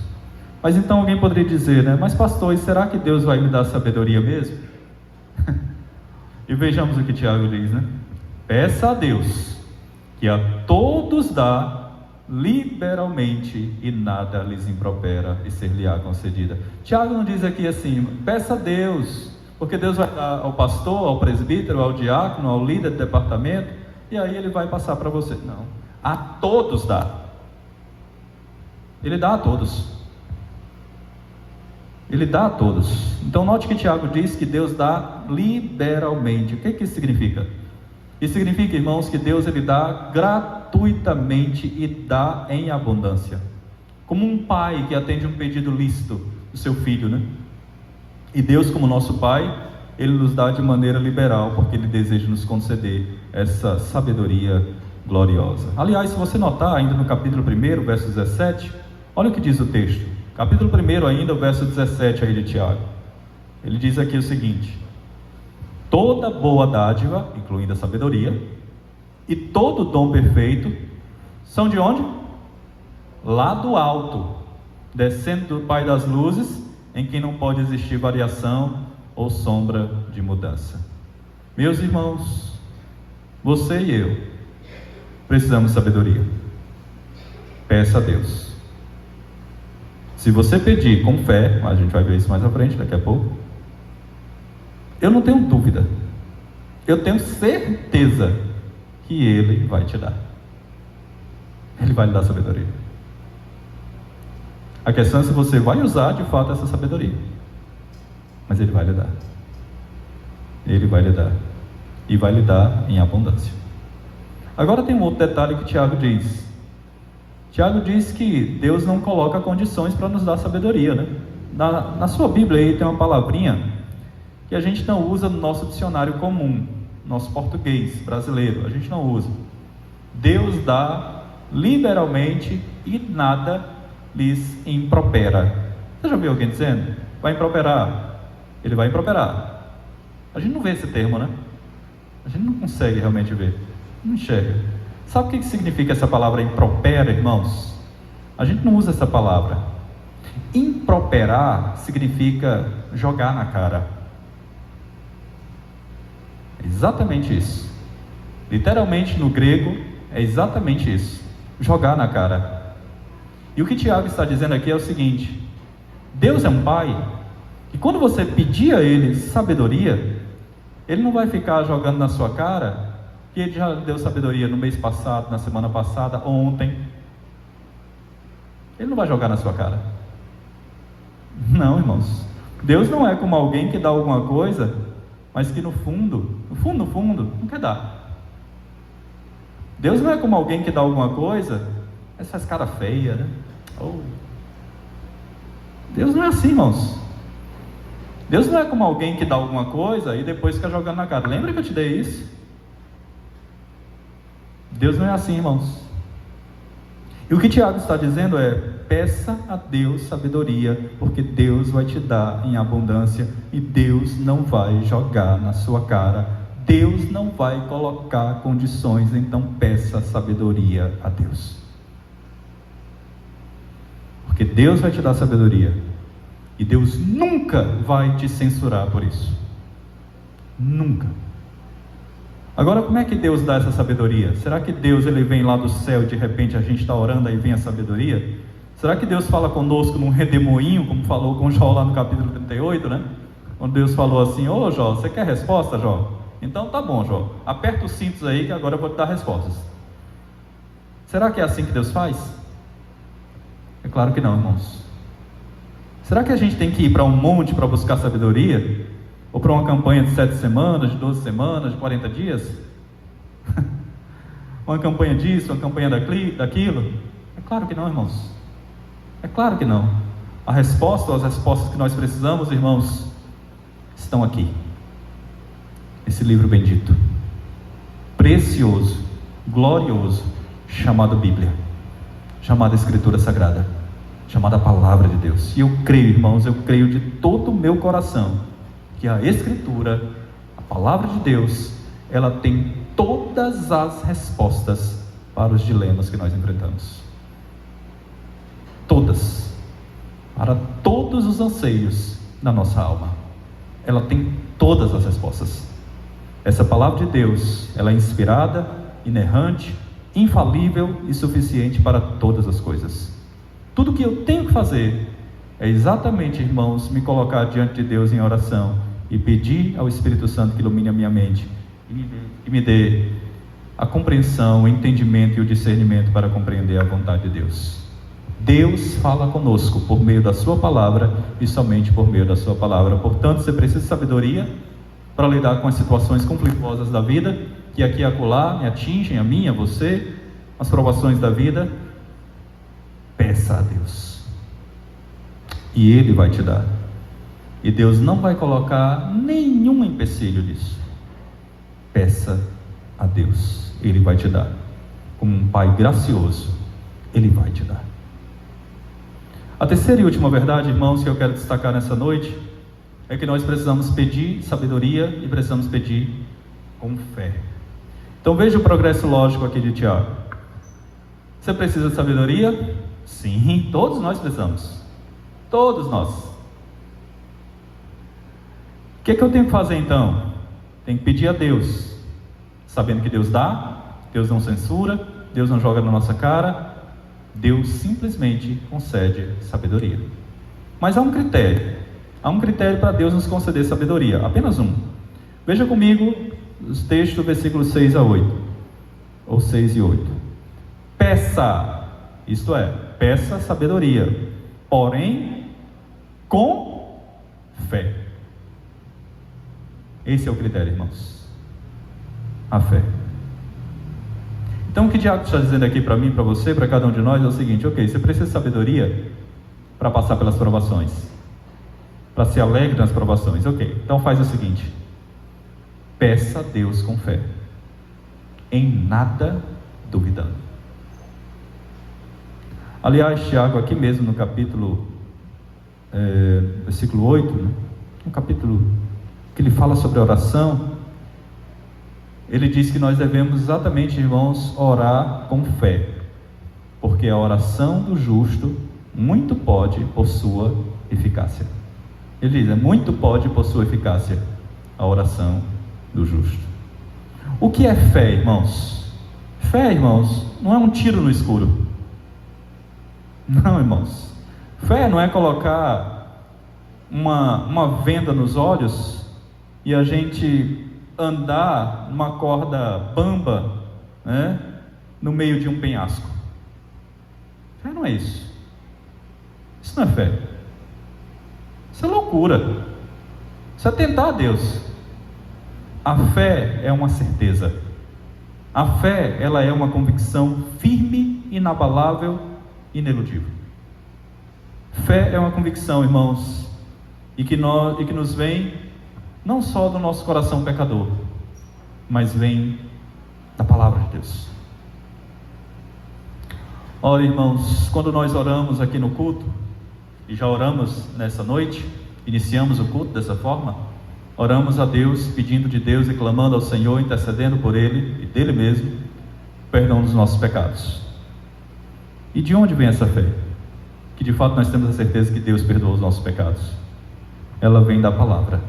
Mas então alguém poderia dizer, né? Mas pastor, e será que Deus vai me dar sabedoria mesmo? E vejamos o que Tiago diz, né? Peça a Deus, que a todos dá liberalmente e nada lhes impropera e ser-lhe-á concedida. Tiago não diz aqui assim, peça a Deus, porque Deus vai dar ao pastor, ao presbítero, ao diácono, ao líder de departamento, e aí ele vai passar para você. Não, a todos dá. Ele dá a todos. Ele dá a todos. Então note que Tiago diz que Deus dá liberalmente. O que isso significa? Isso significa, irmãos, que Deus ele dá gratuitamente e dá em abundância. Como um pai que atende um pedido lícito do seu filho, né? E Deus, como nosso pai, ele nos dá de maneira liberal, porque ele deseja nos conceder essa sabedoria gloriosa. Aliás, se você notar ainda no capítulo 1, verso 17, olha o que diz o texto. Capítulo 1 ainda, o verso 17 aí de Tiago. Ele diz aqui o seguinte: toda boa dádiva, incluindo a sabedoria, e todo dom perfeito, são de onde? Lá do alto, descendo do Pai das luzes, em quem não pode existir variação ou sombra de mudança. Meus irmãos, você e eu precisamos de sabedoria. Peça a Deus. Se você pedir com fé, a gente vai ver isso mais à frente, daqui a pouco, eu não tenho dúvida, eu tenho certeza que Ele vai te dar. Ele vai lhe dar sabedoria. A questão é se você vai usar de fato essa sabedoria. Mas Ele vai lhe dar. Ele vai lhe dar. E vai lhe dar em abundância. Agora tem um outro detalhe que Tiago diz. Tiago diz que Deus não coloca condições para nos dar sabedoria, né? Na sua Bíblia aí tem uma palavrinha que a gente não usa no nosso dicionário comum, nosso português brasileiro, a gente não usa. Deus dá liberalmente e nada lhes impropera. Você já viu alguém dizendo? Vai improperar. Ele vai improperar. A gente não vê esse termo, né? A gente não consegue realmente ver. Não enxerga. Sabe o que significa essa palavra impropera, irmãos? A gente não usa essa palavra. Improperar significa jogar na cara. É exatamente isso. Literalmente no grego é exatamente isso. Jogar na cara. E o que Tiago está dizendo aqui é o seguinte: Deus é um pai, e quando você pedir a Ele sabedoria, Ele não vai ficar jogando na sua cara que Ele já deu sabedoria no mês passado, na semana passada, ontem. Ele não vai jogar na sua cara. Não, irmãos. Deus não é como alguém que dá alguma coisa, mas que no fundo, não quer dar. Deus não é como alguém que dá alguma coisa, mas faz cara feia, né? Deus não é assim, irmãos. Deus não é como alguém que dá alguma coisa e depois fica jogando na cara. Lembra que eu te dei isso? Deus não é assim, irmãos. E o que Tiago está dizendo é: peça a Deus sabedoria, porque Deus vai te dar em abundância, e Deus não vai jogar na sua cara, Deus não vai colocar condições. Então peça sabedoria a Deus, porque Deus vai te dar sabedoria, e Deus nunca vai te censurar por isso. Nunca. Agora, como é que Deus dá essa sabedoria? Será que Deus ele vem lá do céu e de repente a gente está orando aí vem a sabedoria? Será que Deus fala conosco num redemoinho, como falou com Jó lá no capítulo 38, né? Quando Deus falou assim: ô Jó, você quer resposta, Jó? Então tá bom, Jó, aperta os cintos aí que agora eu vou te dar respostas. Será que é assim que Deus faz? É claro que não, irmãos. Será que a gente tem que ir para um monte para buscar sabedoria? Ou para uma campanha de 7 semanas, de 12 semanas, de 40 dias? Uma campanha disso, uma campanha daquilo? É claro que não, irmãos. É claro que não. A resposta, ou as respostas que nós precisamos, irmãos, estão aqui. Esse livro bendito, precioso, glorioso, chamado Bíblia, chamada Escritura Sagrada, chamada Palavra de Deus. E eu creio, irmãos, eu creio de todo o meu coração que a Escritura, a Palavra de Deus, ela tem todas as respostas para os dilemas que nós enfrentamos. Todas. para todos os anseios da nossa alma. Ela tem todas as respostas. Essa palavra de Deus, ela é inspirada, inerrante, infalível e suficiente para todas as coisas. Tudo que eu tenho que fazer é exatamente, irmãos, me colocar diante de Deus em oração e pedir ao Espírito Santo que ilumine a minha mente e me dê a compreensão, o entendimento e o discernimento para compreender a vontade de Deus. Deus fala conosco por meio da sua palavra e somente por meio da sua palavra. Portanto, você precisa de sabedoria para lidar com as situações conflituosas da vida, que aqui e acolá me atingem, a mim, a você, as provações da vida. Peça a Deus, e Ele vai te dar, e Deus não vai colocar nenhum empecilho nisso. Peça a Deus, Ele vai te dar. Como um Pai gracioso, Ele vai te dar. A terceira e última verdade, irmãos, que eu quero destacar nessa noite, é que nós precisamos pedir sabedoria e precisamos pedir com fé. Então veja o progresso lógico aqui de Tiago. Você precisa de sabedoria? Sim, todos nós precisamos. Todos nós. O que eu tenho que fazer então? Tenho que pedir a Deus, sabendo que Deus dá, Deus não censura, Deus não joga na nossa cara, Deus simplesmente concede sabedoria. Mas há um critério para Deus nos conceder sabedoria, apenas um. Veja comigo os textos do versículo 6 a 8, ou 6 e 8. Peça, isto é, peça sabedoria, porém com fé. Esse é o critério, irmãos, a fé. Então o que Tiago está dizendo aqui para mim, para você, para cada um de nós é o seguinte: ok, você precisa de sabedoria para passar pelas provações, para ser alegre nas provações, ok, então faz o seguinte: peça a Deus com fé, em nada duvidando. Aliás, Tiago aqui mesmo no capítulo versículo 8, né? Um capítulo que ele fala sobre oração, ele diz que nós devemos exatamente, irmãos, orar com fé, porque a oração do justo muito pode por sua eficácia. Ele diz, muito pode por sua eficácia a oração do justo. O que é fé, irmãos? Fé, irmãos, não é um tiro no escuro. Não, irmãos. Fé não é colocar uma venda nos olhos e a gente andar numa corda bamba, né, no meio de um penhasco. Fé não é isso. Isso não é fé. Isso é loucura. Isso é tentar a Deus. A fé é uma certeza. A fé, ela é uma convicção firme, inabalável, ineludível. Fé é uma convicção, irmãos, e que nos vem não só do nosso coração pecador, mas vem da palavra de Deus. Ora, irmãos, quando nós oramos aqui no culto, e já oramos nessa noite, iniciamos o culto dessa forma, oramos a Deus, pedindo de Deus e clamando ao Senhor, intercedendo por Ele e dele mesmo, perdão dos nossos pecados. E de onde vem essa fé? Que de fato nós temos a certeza que Deus perdoa os nossos pecados. Ela vem da palavra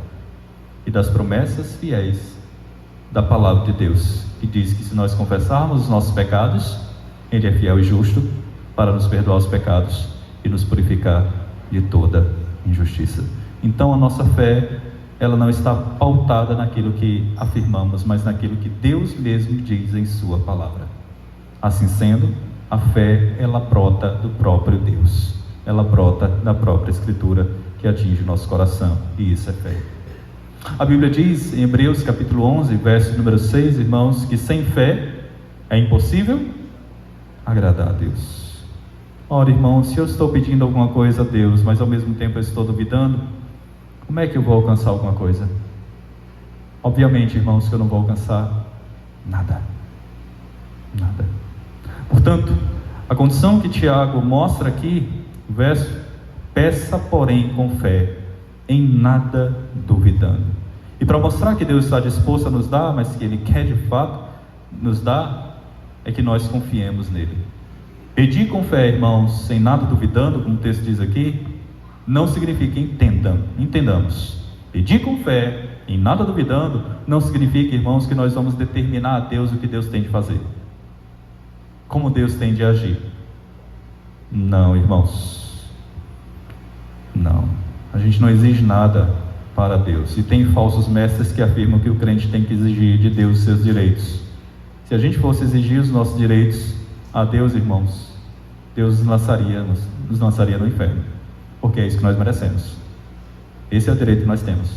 e das promessas fiéis da palavra de Deus, que diz que se nós confessarmos os nossos pecados, Ele é fiel e justo para nos perdoar os pecados e nos purificar de toda injustiça. Então a nossa fé, ela não está pautada naquilo que afirmamos, mas naquilo que Deus mesmo diz em sua palavra. Assim sendo, a fé, ela brota do próprio Deus, ela brota da própria Escritura que atinge o nosso coração, e isso é fé. A Bíblia diz em Hebreus capítulo 11, verso número 6, irmãos, que sem fé é impossível agradar a Deus. Ora, irmãos, se eu estou pedindo alguma coisa a Deus, mas ao mesmo tempo eu estou duvidando, como é que eu vou alcançar alguma coisa? Obviamente, irmãos, que eu não vou alcançar nada. Nada. Portanto, a condição que Tiago mostra aqui, o verso, peça porém com fé, em nada duvidando. E para mostrar que Deus está disposto a nos dar, mas que Ele quer de fato nos dar, é que nós confiemos nele. Pedir com fé, irmãos, sem nada duvidando, como o texto diz aqui, não significa entendamos. Pedir com fé, em nada duvidando, não significa, irmãos, que nós vamos determinar a Deus o que Deus tem de fazer, como Deus tem de agir. Não, irmãos, não. A gente não exige nada para Deus. E tem falsos mestres que afirmam que o crente tem que exigir de Deus os seus direitos. Se a gente fosse exigir os nossos direitos a Deus, irmãos, Deus nos lançaria no inferno, porque é isso que nós merecemos. Esse é o direito que nós temos.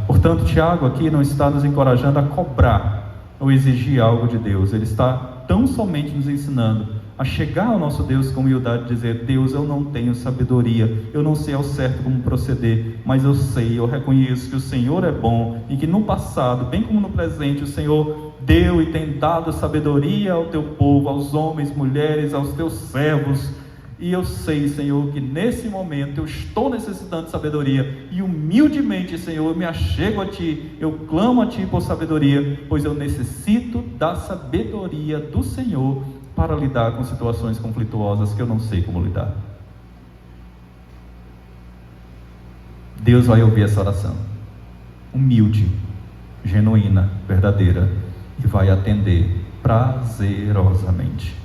Portanto, Tiago aqui não está nos encorajando a cobrar ou exigir algo de Deus. Ele está tão somente nos ensinando a chegar ao nosso Deus com humildade e dizer: Deus, eu não tenho sabedoria, eu não sei ao certo como proceder, mas eu sei, eu reconheço que o Senhor é bom e que no passado, bem como no presente, o Senhor deu e tem dado sabedoria ao teu povo, aos homens, mulheres, aos teus servos. E eu sei, Senhor, que nesse momento eu estou necessitando de sabedoria, e humildemente, Senhor, eu me achego a Ti, eu clamo a Ti por sabedoria, pois eu necessito da sabedoria do Senhor para lidar com situações conflituosas que eu não sei como lidar. Deus vai ouvir essa oração, humilde, genuína, verdadeira, e vai atender prazerosamente.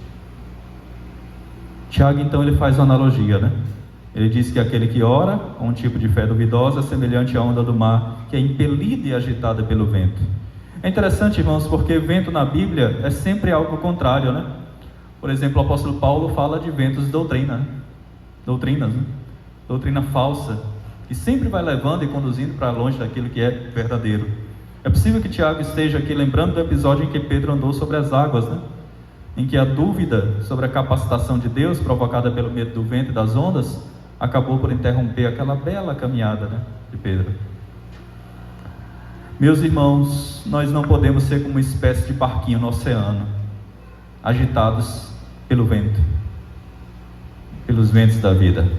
Tiago, então, ele faz uma analogia, né? Ele diz que aquele que ora com um tipo de fé duvidosa é semelhante à onda do mar, que é impelida e agitada pelo vento. É interessante, irmãos, porque vento na Bíblia é sempre algo contrário, né? Por exemplo, o apóstolo Paulo fala de ventos de doutrinas, né? Doutrina falsa, que sempre vai levando e conduzindo para longe daquilo que é verdadeiro. É possível que Tiago esteja aqui lembrando do episódio em que Pedro andou sobre as águas, né? Em que a dúvida sobre a capacitação de Deus, provocada pelo medo do vento e das ondas, acabou por interromper aquela bela caminhada, né, de Pedro. Meus irmãos, nós não podemos ser como uma espécie de barquinho no oceano, agitados pelo vento, pelos ventos da vida.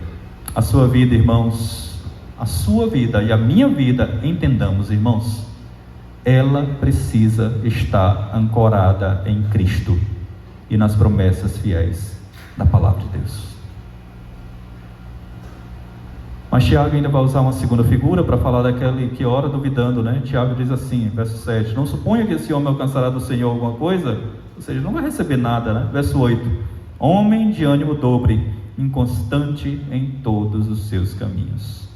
A sua vida, irmãos, a sua vida e a minha vida, entendamos, irmãos, ela precisa estar ancorada em Cristo e nas promessas fiéis da palavra de Deus. Mas Tiago ainda vai usar uma segunda figura para falar daquele que ora duvidando, né? Tiago diz assim, verso 7: não suponha que esse homem alcançará do Senhor alguma coisa, ou seja, não vai receber nada, né? Verso 8: homem de ânimo dobre, inconstante em todos os seus caminhos.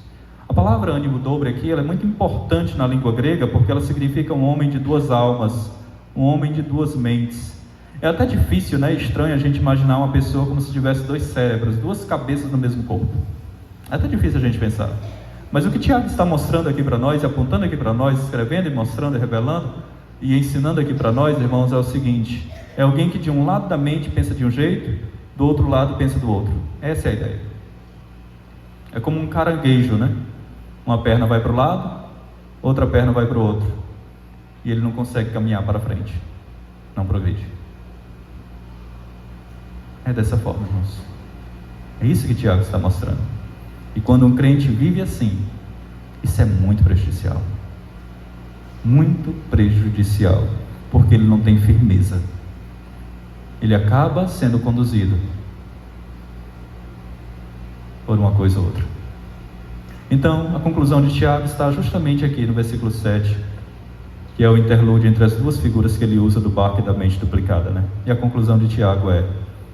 A palavra ânimo dobre aqui, ela é muito importante na língua grega, porque ela significa um homem de duas almas, um homem de duas mentes. É até difícil, né? Estranho a gente imaginar uma pessoa como se tivesse dois cérebros, duas cabeças no mesmo corpo. É até difícil a gente pensar. Mas o que Tiago está mostrando aqui para nós, apontando aqui para nós, escrevendo e mostrando e revelando e ensinando aqui para nós, irmãos, é o seguinte: é alguém que de um lado da mente pensa de um jeito, do outro lado pensa do outro. Essa é a ideia. É como um caranguejo, né? Uma perna vai para o lado, outra perna vai para o outro, e ele não consegue caminhar para frente, não progride. É dessa forma, irmãos. É isso que Tiago está mostrando. E quando um crente vive assim, isso é muito prejudicial. Muito prejudicial, porque ele não tem firmeza. Ele acaba sendo conduzido por uma coisa ou outra. Então, a conclusão de Tiago está justamente aqui no versículo 7, que é o interlúdio entre as duas figuras que ele usa do barco e da mente duplicada, né? E a conclusão de Tiago é: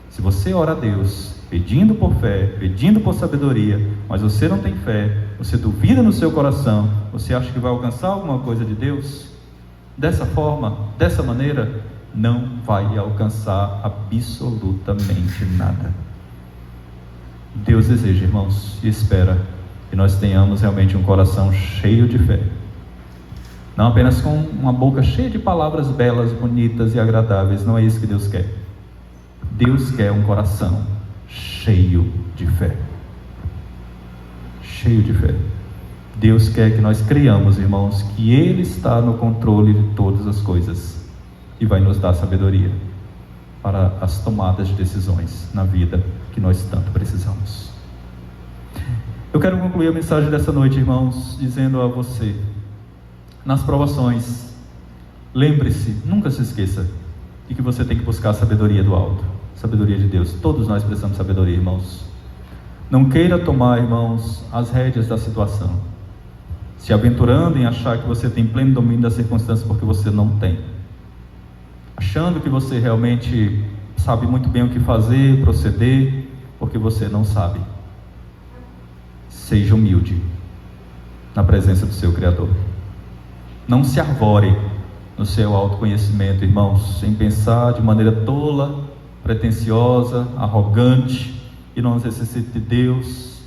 se você ora a Deus, pedindo por fé, pedindo por sabedoria, mas você não tem fé, você duvida no seu coração, você acha que vai alcançar alguma coisa de Deus, dessa forma, dessa maneira, não vai alcançar absolutamente nada. Deus deseja, irmãos, e espera que nós tenhamos realmente um coração cheio de fé, não apenas com uma boca cheia de palavras belas, bonitas e agradáveis. Não é isso que Deus quer. Deus quer um coração cheio de fé. Cheio de fé. Deus quer que nós creiamos, irmãos, que Ele está no controle de todas as coisas e vai nos dar sabedoria para as tomadas de decisões na vida que nós tanto precisamos. Eu quero concluir a mensagem dessa noite, irmãos, dizendo a você: nas provações, lembre-se, nunca se esqueça de que você tem que buscar a sabedoria do alto, sabedoria de Deus. Todos nós precisamos de sabedoria, irmãos. Não queira tomar, irmãos, as rédeas da situação, se aventurando em achar que você tem pleno domínio das circunstâncias, porque você não tem. Achando que você realmente sabe muito bem o que fazer, proceder, porque você não sabe. Seja humilde na presença do seu Criador. Não se arvore no seu autoconhecimento, irmãos, sem pensar de maneira tola, pretensiosa, arrogante, e não necessita de Deus.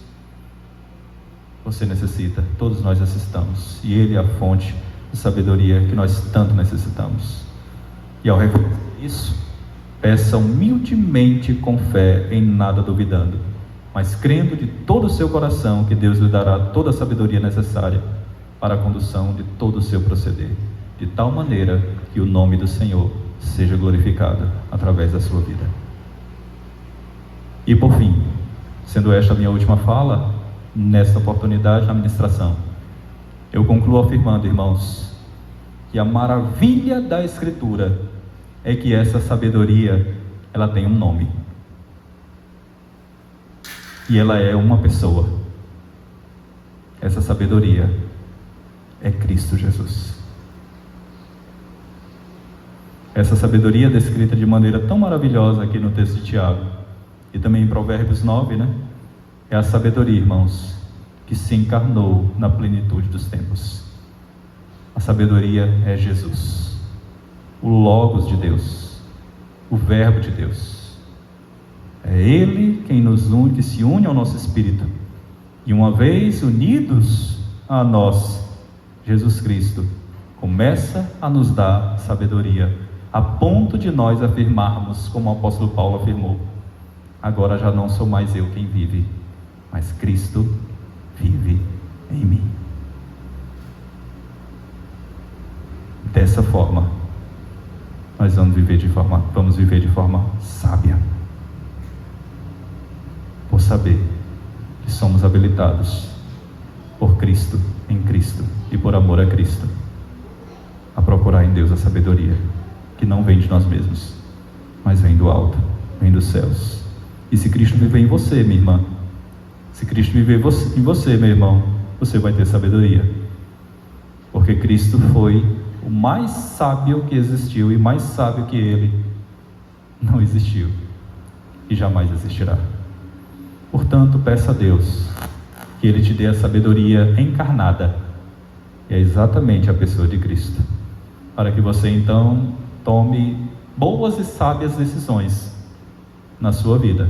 Você necessita, todos nós necessitamos, e Ele é a fonte de sabedoria que nós tanto necessitamos. E ao reconhecer isso, peça humildemente com fé, em nada duvidando, mas crendo de todo o seu coração que Deus lhe dará toda a sabedoria necessária para a condução de todo o seu proceder, de tal maneira que o nome do Senhor seja glorificado através da sua vida. E por fim, sendo esta a minha última fala, nesta oportunidade na ministração, eu concluo afirmando, irmãos, que a maravilha da Escritura é que essa sabedoria, ela tem um nome. E ela é uma pessoa. Essa sabedoria é Cristo Jesus. Essa sabedoria descrita de maneira tão maravilhosa aqui no texto de Tiago, e também em Provérbios 9, é a sabedoria, irmãos, que se encarnou na plenitude dos tempos. A sabedoria é Jesus, o Logos de Deus, o Verbo de Deus. É Ele quem nos une, que se une ao nosso espírito, e uma vez unidos a nós, Jesus Cristo começa a nos dar sabedoria, a ponto de nós afirmarmos, como o apóstolo Paulo afirmou: agora já não sou mais eu quem vive, mas Cristo vive em mim. Dessa forma, nós vamos viver de forma sábia, por saber que somos habilitados por Cristo, em Cristo e por amor a Cristo, a procurar em Deus a sabedoria que não vem de nós mesmos, mas vem do alto, vem dos céus. E se Cristo viver em você, minha irmã, se Cristo viver em você, meu irmão, você vai ter sabedoria, porque Cristo foi o mais sábio que existiu, e mais sábio que Ele não existiu e jamais existirá. Portanto, peça a Deus que Ele te dê a sabedoria encarnada, e é exatamente a pessoa de Cristo, para que você então tome boas e sábias decisões na sua vida,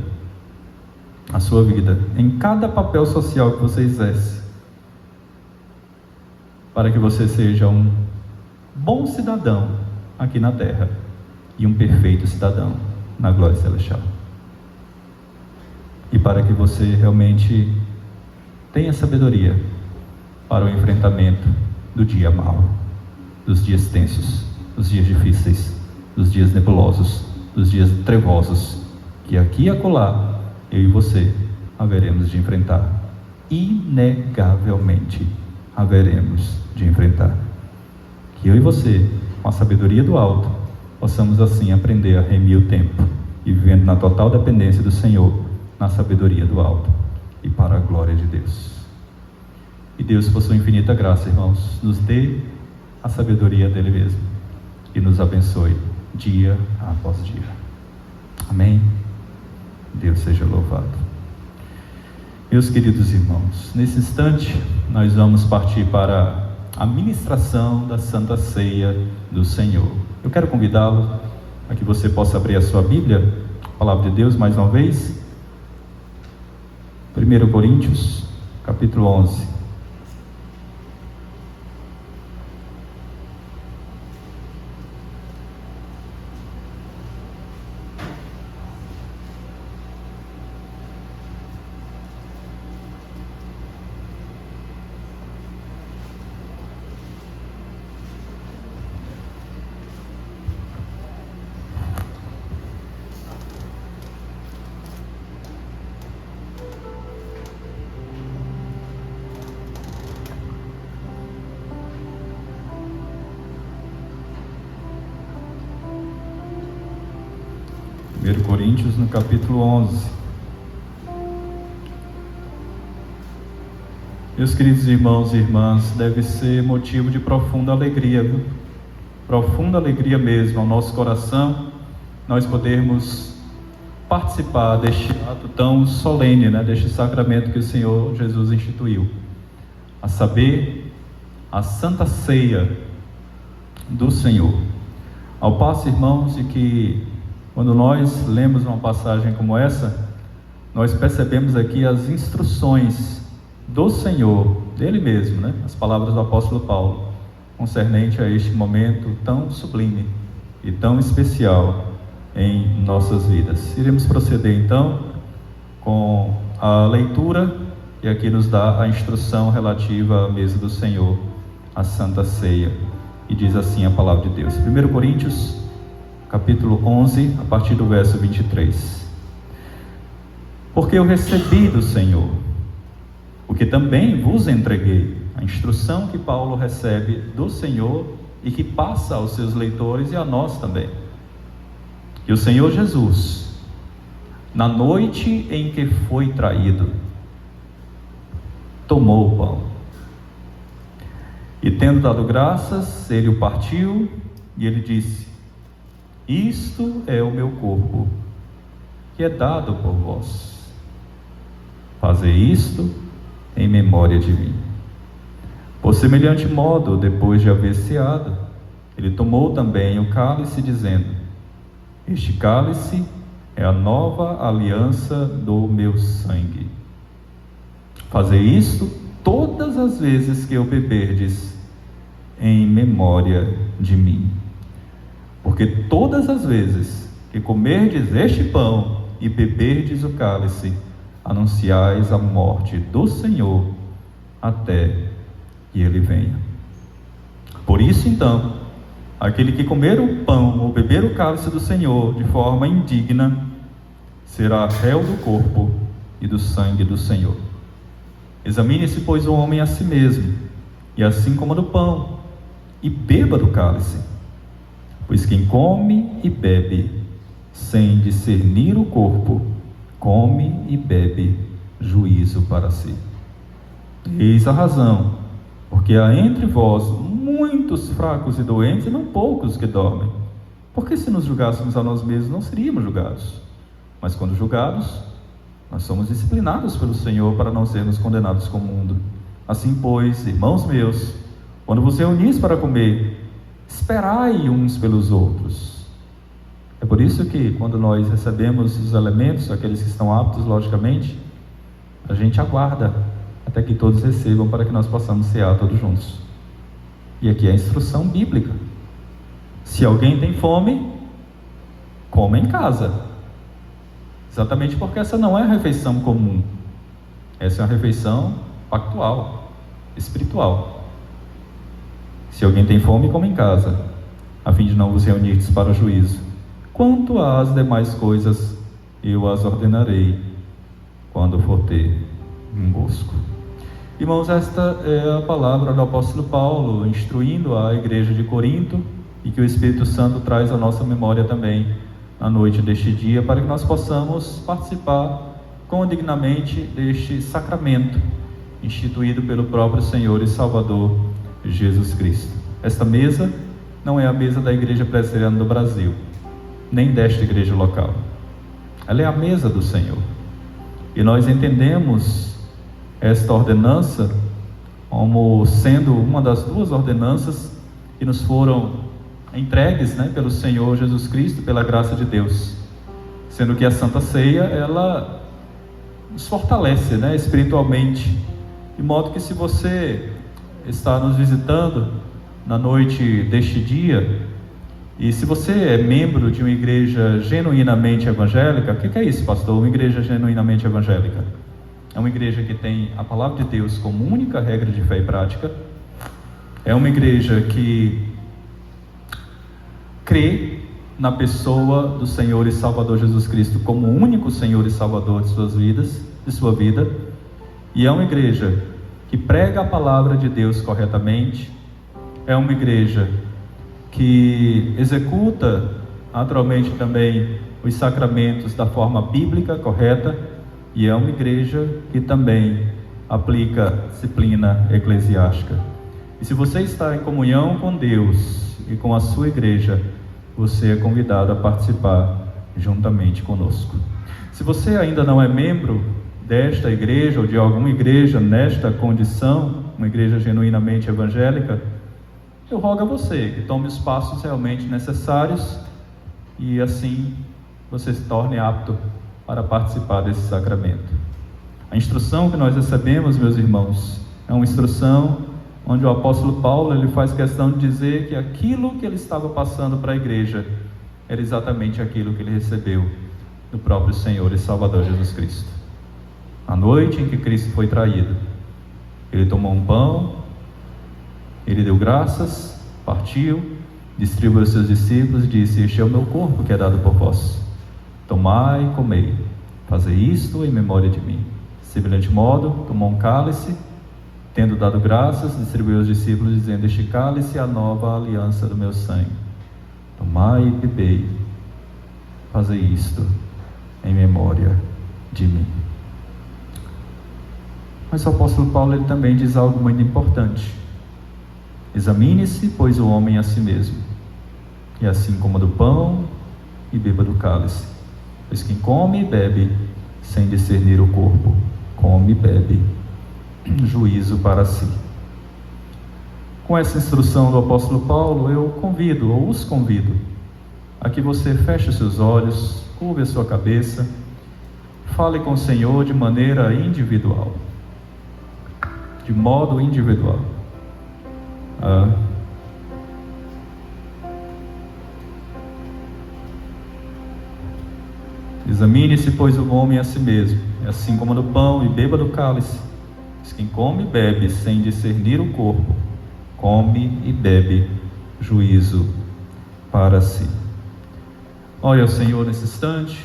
em cada papel social que você exerce, para que você seja um bom cidadão aqui na terra e um perfeito cidadão na glória celestial, e para que você realmente tenha sabedoria para o enfrentamento do dia mau, dos dias tensos, dos dias difíceis, dos dias nebulosos, dos dias trevosos, que aqui e acolá, eu e você haveremos de enfrentar. Inegavelmente haveremos de enfrentar. Que eu e você, com a sabedoria do alto, possamos assim aprender a remir o tempo e vivendo na total dependência do Senhor, na sabedoria do alto e para a glória de Deus. E Deus, por sua infinita graça, irmãos, nos dê a sabedoria dele mesmo e nos abençoe dia após dia. Amém? Deus seja louvado. Meus queridos irmãos, nesse instante nós vamos partir para a ministração da Santa Ceia do Senhor. Eu quero convidá-lo a que você possa abrir a sua Bíblia, a Palavra de Deus, mais uma vez. 1 Coríntios, capítulo 11. Coríntios, no capítulo 11. Meus queridos irmãos e irmãs, deve ser motivo de profunda alegria, viu? Profunda alegria mesmo ao nosso coração, nós podermos participar deste ato tão solene, deste sacramento que o Senhor Jesus instituiu, a saber, a Santa Ceia do Senhor. Ao passo, irmãos, de que quando nós lemos uma passagem como essa, nós percebemos aqui as instruções do Senhor, dele mesmo, as palavras do apóstolo Paulo, concernente a este momento tão sublime e tão especial em nossas vidas. Iremos proceder então com a leitura que aqui nos dá a instrução relativa à mesa do Senhor, a Santa Ceia, e diz assim a palavra de Deus. 1 Coríntios, capítulo 11, a partir do verso 23. Porque eu recebi do Senhor o que também vos entreguei, a instrução que Paulo recebe do Senhor e que passa aos seus leitores e a nós também. Que o Senhor Jesus, na noite em que foi traído, tomou o pão e, tendo dado graças, ele o partiu e ele disse: isto é o meu corpo, que é dado por vós. Fazei isto em memória de mim. Por semelhante modo, depois de haver ceado, ele tomou também o cálice, dizendo: este cálice é a nova aliança do meu sangue. Fazei isto todas as vezes que o beberdes, em memória de mim. Porque todas as vezes que comerdes este pão e beberdes o cálice, anunciais a morte do Senhor até que ele venha. Por isso, então, aquele que comer o pão ou beber o cálice do Senhor de forma indigna será réu do corpo e do sangue do Senhor. Examine-se, pois, o homem a si mesmo, e assim coma do pão e beba do cálice. Pois quem come e bebe sem discernir o corpo, come e bebe juízo para si. Eis a razão, porque há entre vós muitos fracos e doentes, e não poucos que dormem. Porque se nos julgássemos a nós mesmos, não seríamos julgados. Mas quando julgados, nós somos disciplinados pelo Senhor para não sermos condenados com o mundo. Assim, pois, irmãos meus, quando vos reunis para comer, esperai uns pelos outros. É por isso que, quando nós recebemos os elementos, aqueles que estão aptos, logicamente, a gente aguarda até que todos recebam, para que nós possamos cear todos juntos. E aqui é a instrução bíblica: se alguém tem fome, coma em casa. Exatamente porque essa não é a refeição comum, essa é uma refeição pactual, espiritual. Se alguém tem fome, coma em casa, a fim de não vos reunirdes para o juízo. Quanto às demais coisas, eu as ordenarei quando for ter convosco. Irmãos, esta é a palavra do apóstolo Paulo, instruindo a igreja de Corinto, e que o Espírito Santo traz à nossa memória também na noite deste dia, para que nós possamos participar condignamente deste sacramento instituído pelo próprio Senhor e Salvador Jesus Cristo. Esta mesa não é a mesa da Igreja Presbiteriana do Brasil, nem desta igreja local. Ela é a mesa do Senhor. E nós entendemos esta ordenança como sendo uma das duas ordenanças que nos foram entregues pelo Senhor Jesus Cristo, pela graça de Deus. Sendo que a Santa Ceia, ela nos fortalece espiritualmente, de modo que, se você está nos visitando na noite deste dia, e se você é membro de uma igreja genuinamente evangélica, o que é isso, pastor? Uma igreja genuinamente evangélica é uma igreja que tem a palavra de Deus como única regra de fé e prática, é uma igreja que crê na pessoa do Senhor e Salvador Jesus Cristo como o único Senhor e Salvador de sua vida, e é uma igreja que prega a palavra de Deus corretamente, é uma igreja que executa naturalmente também os sacramentos da forma bíblica correta, e é uma igreja que também aplica disciplina eclesiástica. E se você está em comunhão com Deus e com a sua igreja, você é convidado a participar juntamente conosco. Se você ainda não é membro desta igreja ou de alguma igreja nesta condição, uma igreja genuinamente evangélica, eu rogo a você que tome os passos realmente necessários e assim você se torne apto para participar desse sacramento. A instrução que nós recebemos, meus irmãos, é uma instrução onde o apóstolo Paulo ele faz questão de dizer que aquilo que ele estava passando para a igreja era exatamente aquilo que ele recebeu do próprio Senhor e Salvador Jesus Cristo. A noite em que Cristo foi traído, ele tomou um pão, ele deu graças, partiu, distribuiu aos seus discípulos e disse: este é o meu corpo que é dado por vós. Tomai e comei, fazei isto em memória de mim. Semelhante modo, tomou um cálice, tendo dado graças, distribuiu aos discípulos, dizendo: este cálice é a nova aliança do meu sangue. Tomai e bebei, fazei isto em memória de mim. Mas o apóstolo Paulo ele também diz algo muito importante: examine-se, pois, o homem a si mesmo, e assim coma do pão e beba do cálice. Pois quem come e bebe sem discernir o corpo, come e bebe juízo para si. Com essa instrução do apóstolo Paulo, eu convido, ou os convido, a que você feche os seus olhos, curve a sua cabeça, fale com o Senhor de maneira individual, de modo individual. Examine-se, pois, o homem a si mesmo, assim como do pão e beba do cálice. Pois quem come e bebe sem discernir o corpo, come e bebe juízo para si. Olha ao Senhor nesse instante,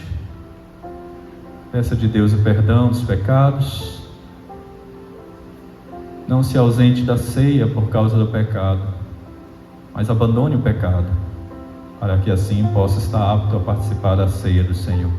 peça de Deus o perdão dos pecados. Não se ausente da ceia por causa do pecado, mas abandone o pecado, para que assim possa estar apto a participar da ceia do Senhor.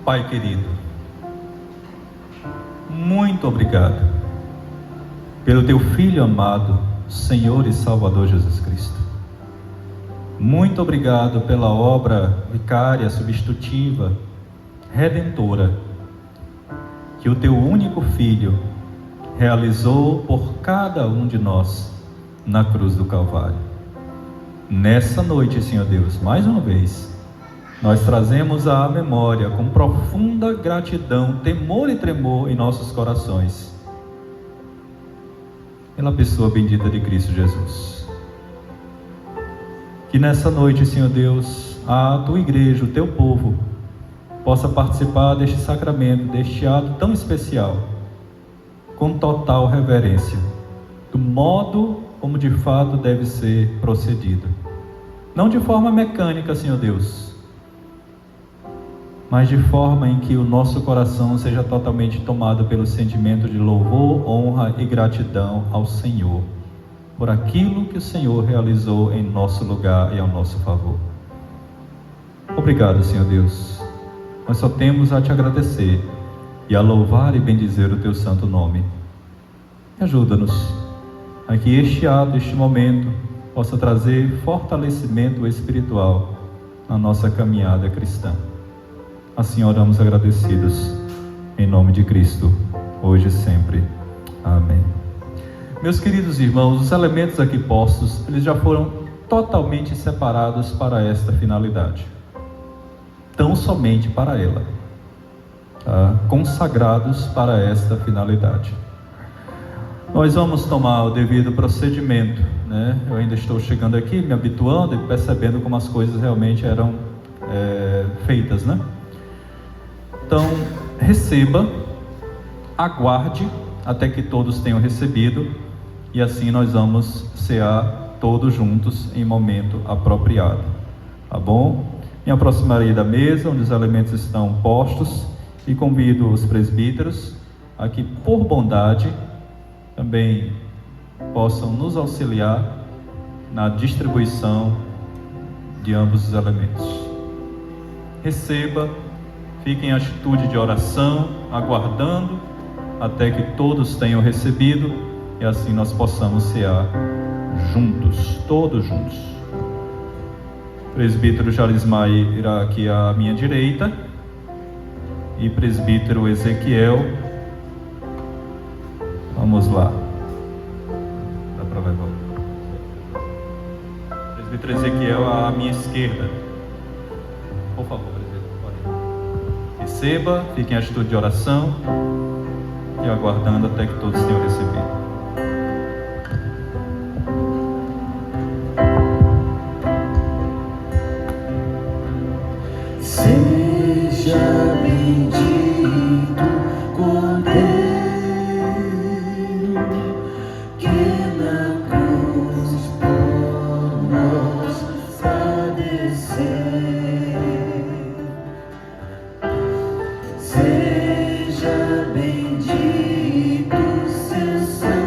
Pai querido, muito obrigado pelo Teu Filho amado, Senhor e Salvador Jesus Cristo. Muito obrigado pela obra vicária, substitutiva, redentora, que o Teu único Filho realizou por cada um de nós na cruz do Calvário. Nessa noite, Senhor Deus, mais uma vez, nós trazemos à memória com profunda gratidão, temor e tremor em nossos corações, pela pessoa bendita de Cristo Jesus. Que nessa noite, Senhor Deus, a Tua igreja, o Teu povo, possa participar deste sacramento, deste ato tão especial, com total reverência, do modo como de fato deve ser procedido. Não de forma mecânica, Senhor Deus, mas de forma em que o nosso coração seja totalmente tomado pelo sentimento de louvor, honra e gratidão ao Senhor, por aquilo que o Senhor realizou em nosso lugar e ao nosso favor. Obrigado, Senhor Deus. Nós só temos a Te agradecer e a louvar e bendizer o Teu santo nome. Ajuda-nos a que este ato, este momento, possa trazer fortalecimento espiritual na nossa caminhada cristã. Assim oramos agradecidos, em nome de Cristo, hoje e sempre. Amém. Meus queridos irmãos, os elementos aqui postos, eles já foram totalmente separados para esta finalidade. Tão somente para ela. Consagrados para esta finalidade. Nós vamos tomar o devido procedimento, né? Eu ainda estou chegando aqui, me habituando e percebendo como as coisas realmente eram feitas, né? Então, receba, aguarde até que todos tenham recebido, e assim nós vamos cear todos juntos em momento apropriado, tá bom? Me aproximarei da mesa onde os alimentos estão postos e convido os presbíteros a que, por bondade, também possam nos auxiliar na distribuição de ambos os elementos. Receba, fique em atitude de oração, aguardando até que todos tenham recebido, e assim nós possamos cear juntos, todos juntos. O presbítero Jalismai irá aqui à minha direita, e presbítero Ezequiel, vamos lá. Dá para levar. Presbítero Ezequiel à minha esquerda. Por favor, presbítero, pode. Receba, fique em atitude de oração e aguardando até que todos tenham recebido. Seja bendito, Cordeiro, que na cruz por nós padeceu. Seja bendito, seu sangue.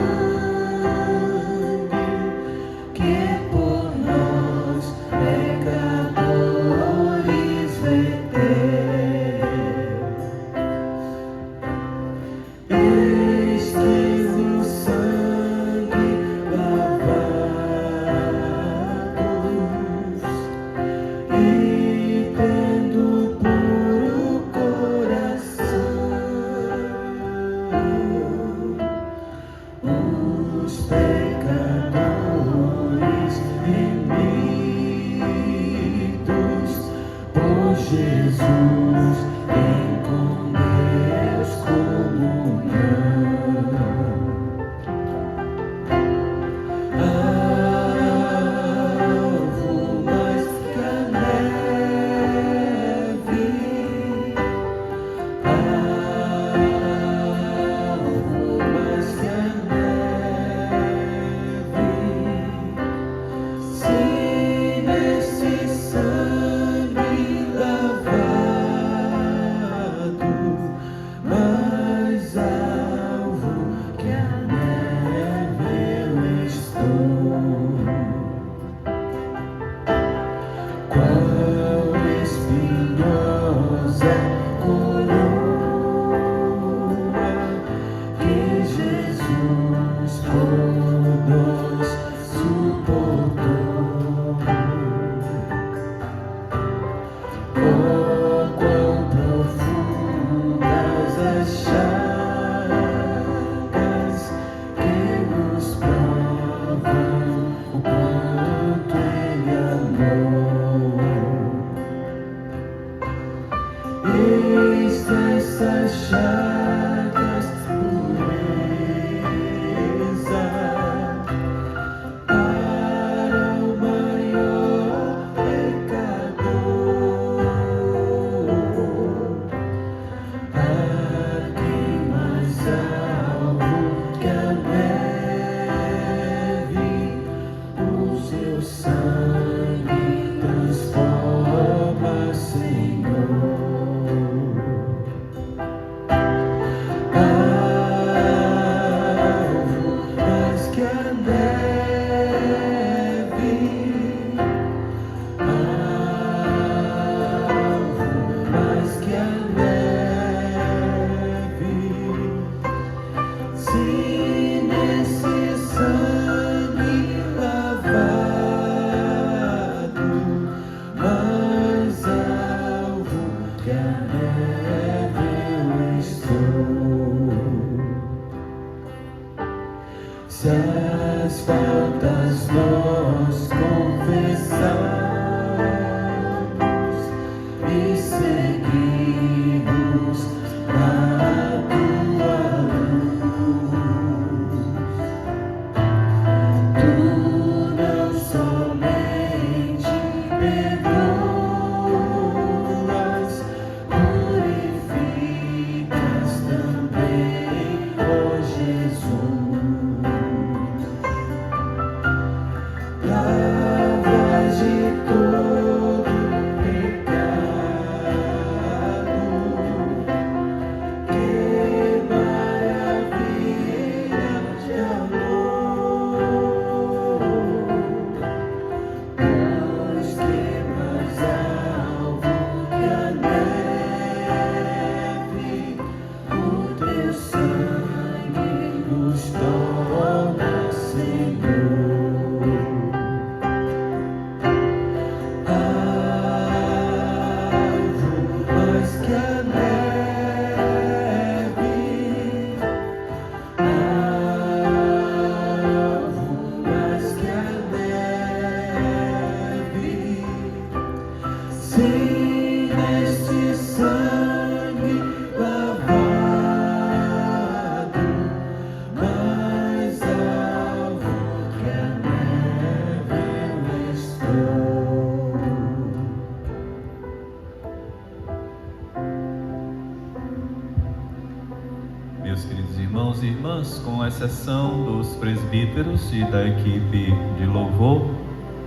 irmãs, com exceção dos presbíteros e da equipe de louvor,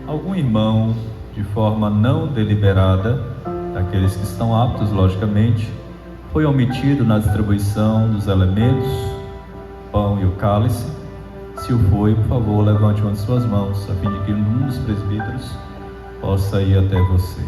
algum irmão, de forma não deliberada, daqueles que estão aptos, logicamente, foi omitido na distribuição dos elementos, pão e o cálice? Se o foi, por favor, levante uma de suas mãos, a fim de que um dos presbíteros possa ir até você.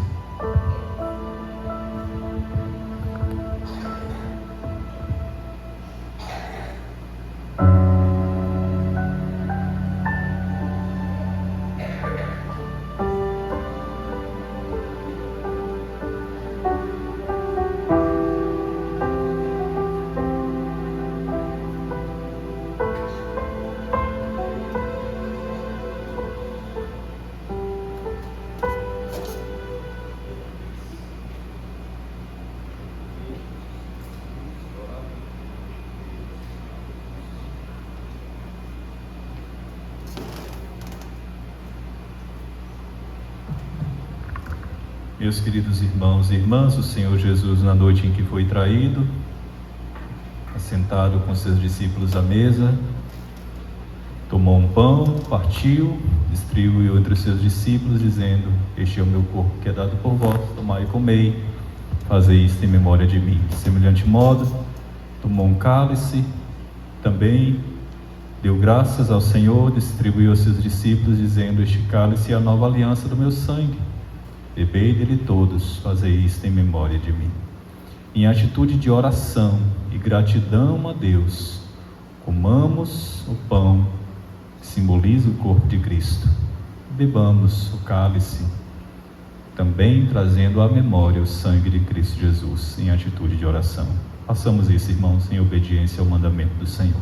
Meus queridos irmãos e irmãs, o Senhor Jesus, na noite em que foi traído, assentado com seus discípulos à mesa, tomou um pão, partiu, distribuiu entre os seus discípulos, dizendo: este é o meu corpo que é dado por vós, tomai e comei, fazei isto em memória de mim. De semelhante modo, tomou um cálice, também deu graças ao Senhor, distribuiu aos seus discípulos, dizendo: este cálice é a nova aliança do meu sangue. Bebei dele todos, fazei isto em memória de mim. Em atitude de oração e gratidão a Deus, comamos o pão que simboliza o corpo de Cristo. Bebamos o cálice, também trazendo à memória o sangue de Cristo Jesus, em atitude de oração. Façamos isso, irmãos, em obediência ao mandamento do Senhor.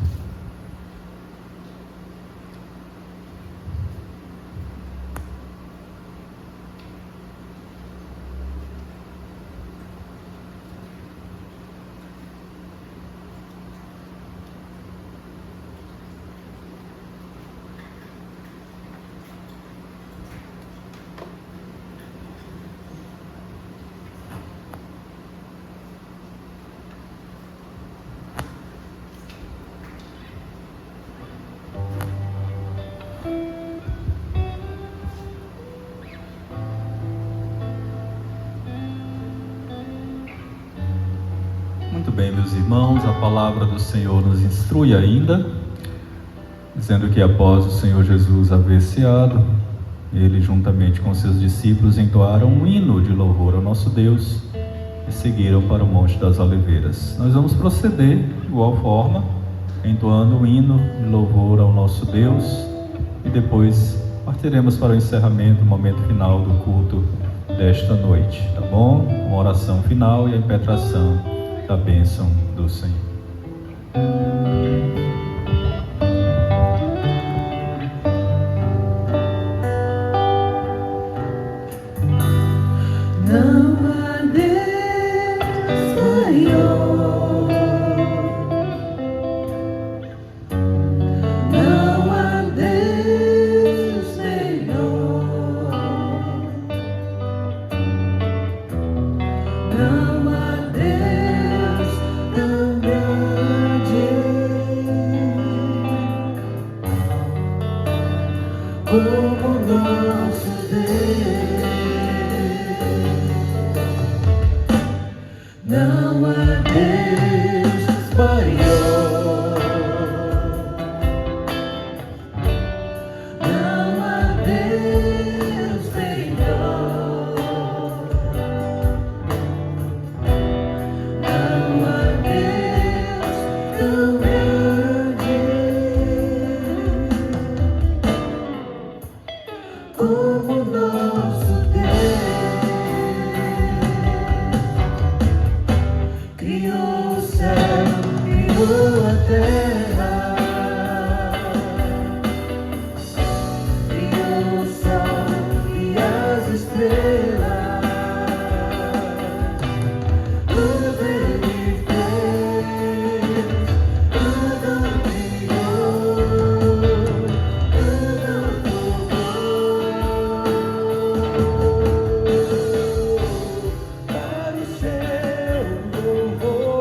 Muito bem, meus irmãos, a palavra do Senhor nos instrui ainda, dizendo que após o Senhor Jesus haver ceado, ele juntamente com seus discípulos entoaram um hino de louvor ao nosso Deus e seguiram para o Monte das Oliveiras. Nós vamos proceder de igual forma, entoando um hino de louvor ao nosso Deus e depois partiremos para o encerramento, o momento final do culto desta noite, tá bom? Uma oração final e a impetração da bênção do Senhor. Não há Deus maior, não há Deus melhor, não há Deus tão grande como nosso Deus. Não há Deus maior, não há Deus melhor, não há Deus tão grande como nosso Deus. Criou o céu, criou a terra, criou o sol e as estrelas, tudo Ele fez, tudo criou, tudo formou para o seu louvor.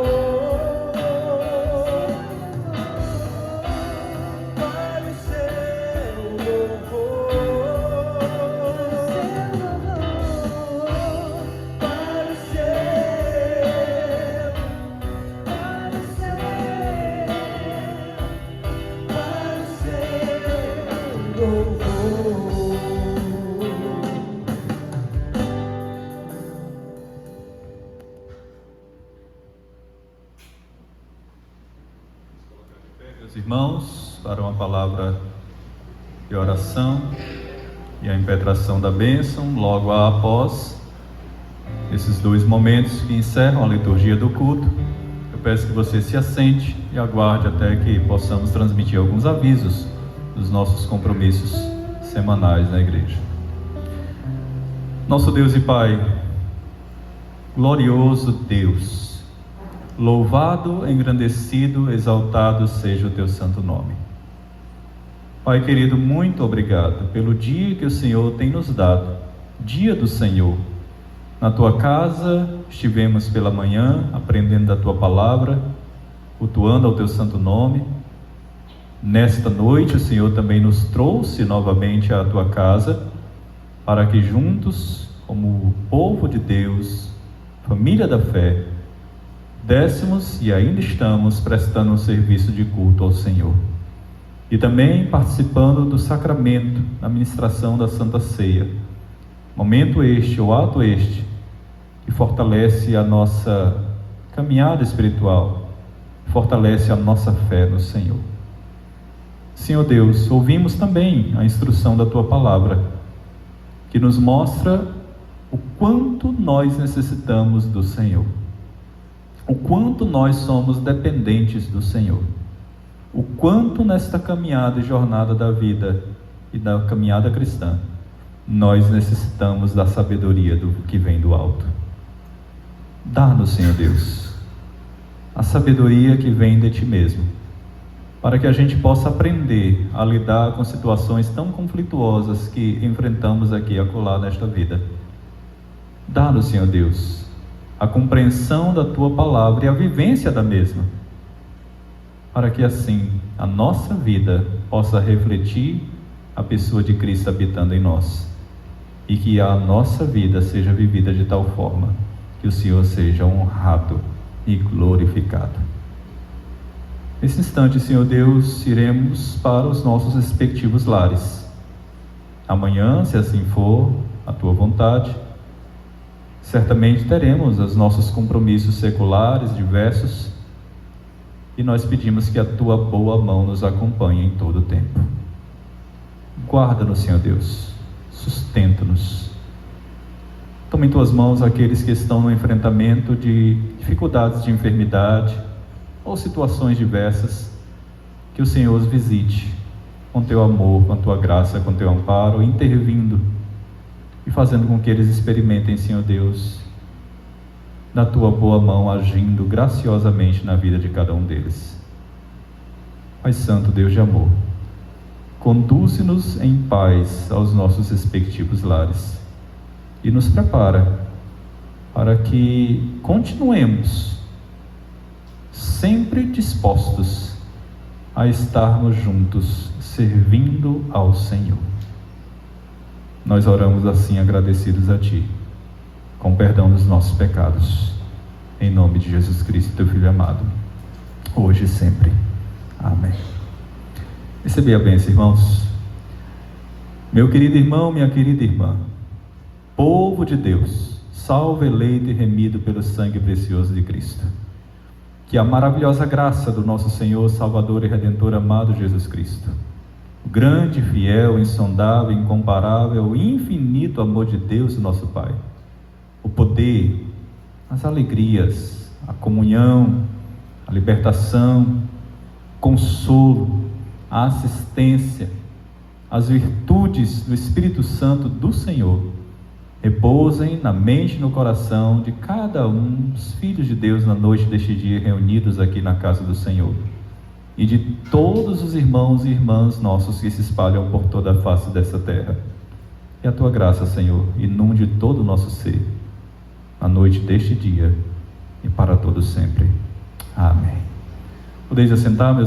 irmãos para uma palavra de oração e a impetração da bênção, logo após esses dois momentos que encerram a liturgia do culto. Eu peço que você se assente e aguarde até que possamos transmitir alguns avisos dos nossos compromissos semanais na igreja. Nosso Deus e Pai, glorioso Deus, louvado, engrandecido, exaltado seja o teu santo nome. Pai querido, muito obrigado pelo dia que o Senhor tem nos dado, dia do Senhor. Na tua casa estivemos pela manhã aprendendo da tua palavra, cultuando ao teu santo nome. Nesta noite o Senhor também nos trouxe novamente à tua casa, para que juntos, como povo de Deus, família da fé, dessemos e ainda estamos prestando um serviço de culto ao Senhor. E também participando do sacramento, da ministração da Santa Ceia. Momento este, ou ato este, que fortalece a nossa caminhada espiritual, fortalece a nossa fé no Senhor. Senhor Deus, ouvimos também a instrução da tua palavra, que nos mostra o quanto nós necessitamos do Senhor, o quanto nós somos dependentes do Senhor, o quanto nesta caminhada e jornada da vida e da caminhada cristã, nós necessitamos da sabedoria do que vem do alto. Dá-nos, Senhor Deus, a sabedoria que vem de Ti mesmo, para que a gente possa aprender a lidar com situações tão conflituosas que enfrentamos aqui e acolá nesta vida. Dá-nos, Senhor Deus, a compreensão da Tua palavra e a vivência da mesma, para que assim a nossa vida possa refletir a pessoa de Cristo habitando em nós, e que a nossa vida seja vivida de tal forma que o Senhor seja honrado e glorificado. Nesse instante, Senhor Deus, iremos para os nossos respectivos lares. Amanhã, se assim for a Tua vontade, certamente teremos os nossos compromissos seculares diversos, e nós pedimos que a Tua boa mão nos acompanhe em todo o tempo. Guarda-nos, Senhor Deus, sustenta-nos. Toma em Tuas mãos aqueles que estão no enfrentamento de dificuldades de enfermidade ou situações diversas, que o Senhor os visite com Teu amor, com a Tua graça, com Teu amparo, intervindo e fazendo com que eles experimentem, Senhor Deus, da Tua boa mão agindo graciosamente na vida de cada um deles. Pai Santo, Deus de amor, conduze-nos em paz aos nossos respectivos lares e nos prepara para que continuemos sempre dispostos a estarmos juntos, servindo ao Senhor. Nós oramos assim agradecidos a Ti, com perdão dos nossos pecados, em nome de Jesus Cristo, Teu Filho amado, hoje e sempre. Amém. Recebi a bênção, irmãos. Meu querido irmão, minha querida irmã, povo de Deus, salvo, eleito e remido pelo sangue precioso de Cristo, que a maravilhosa graça do nosso Senhor, Salvador e Redentor amado Jesus Cristo, o grande, fiel, insondável, incomparável, infinito amor de Deus, nosso Pai, o poder, as alegrias, a comunhão, a libertação, consolo, a assistência, as virtudes do Espírito Santo do Senhor repousem na mente e no coração de cada um dos filhos de Deus na noite deste dia reunidos aqui na casa do Senhor, e de todos os irmãos e irmãs nossos que se espalham por toda a face dessa terra. E a Tua graça, Senhor, inunde todo o nosso ser na noite deste dia e para todo sempre. Amém. Podeis assentar, meus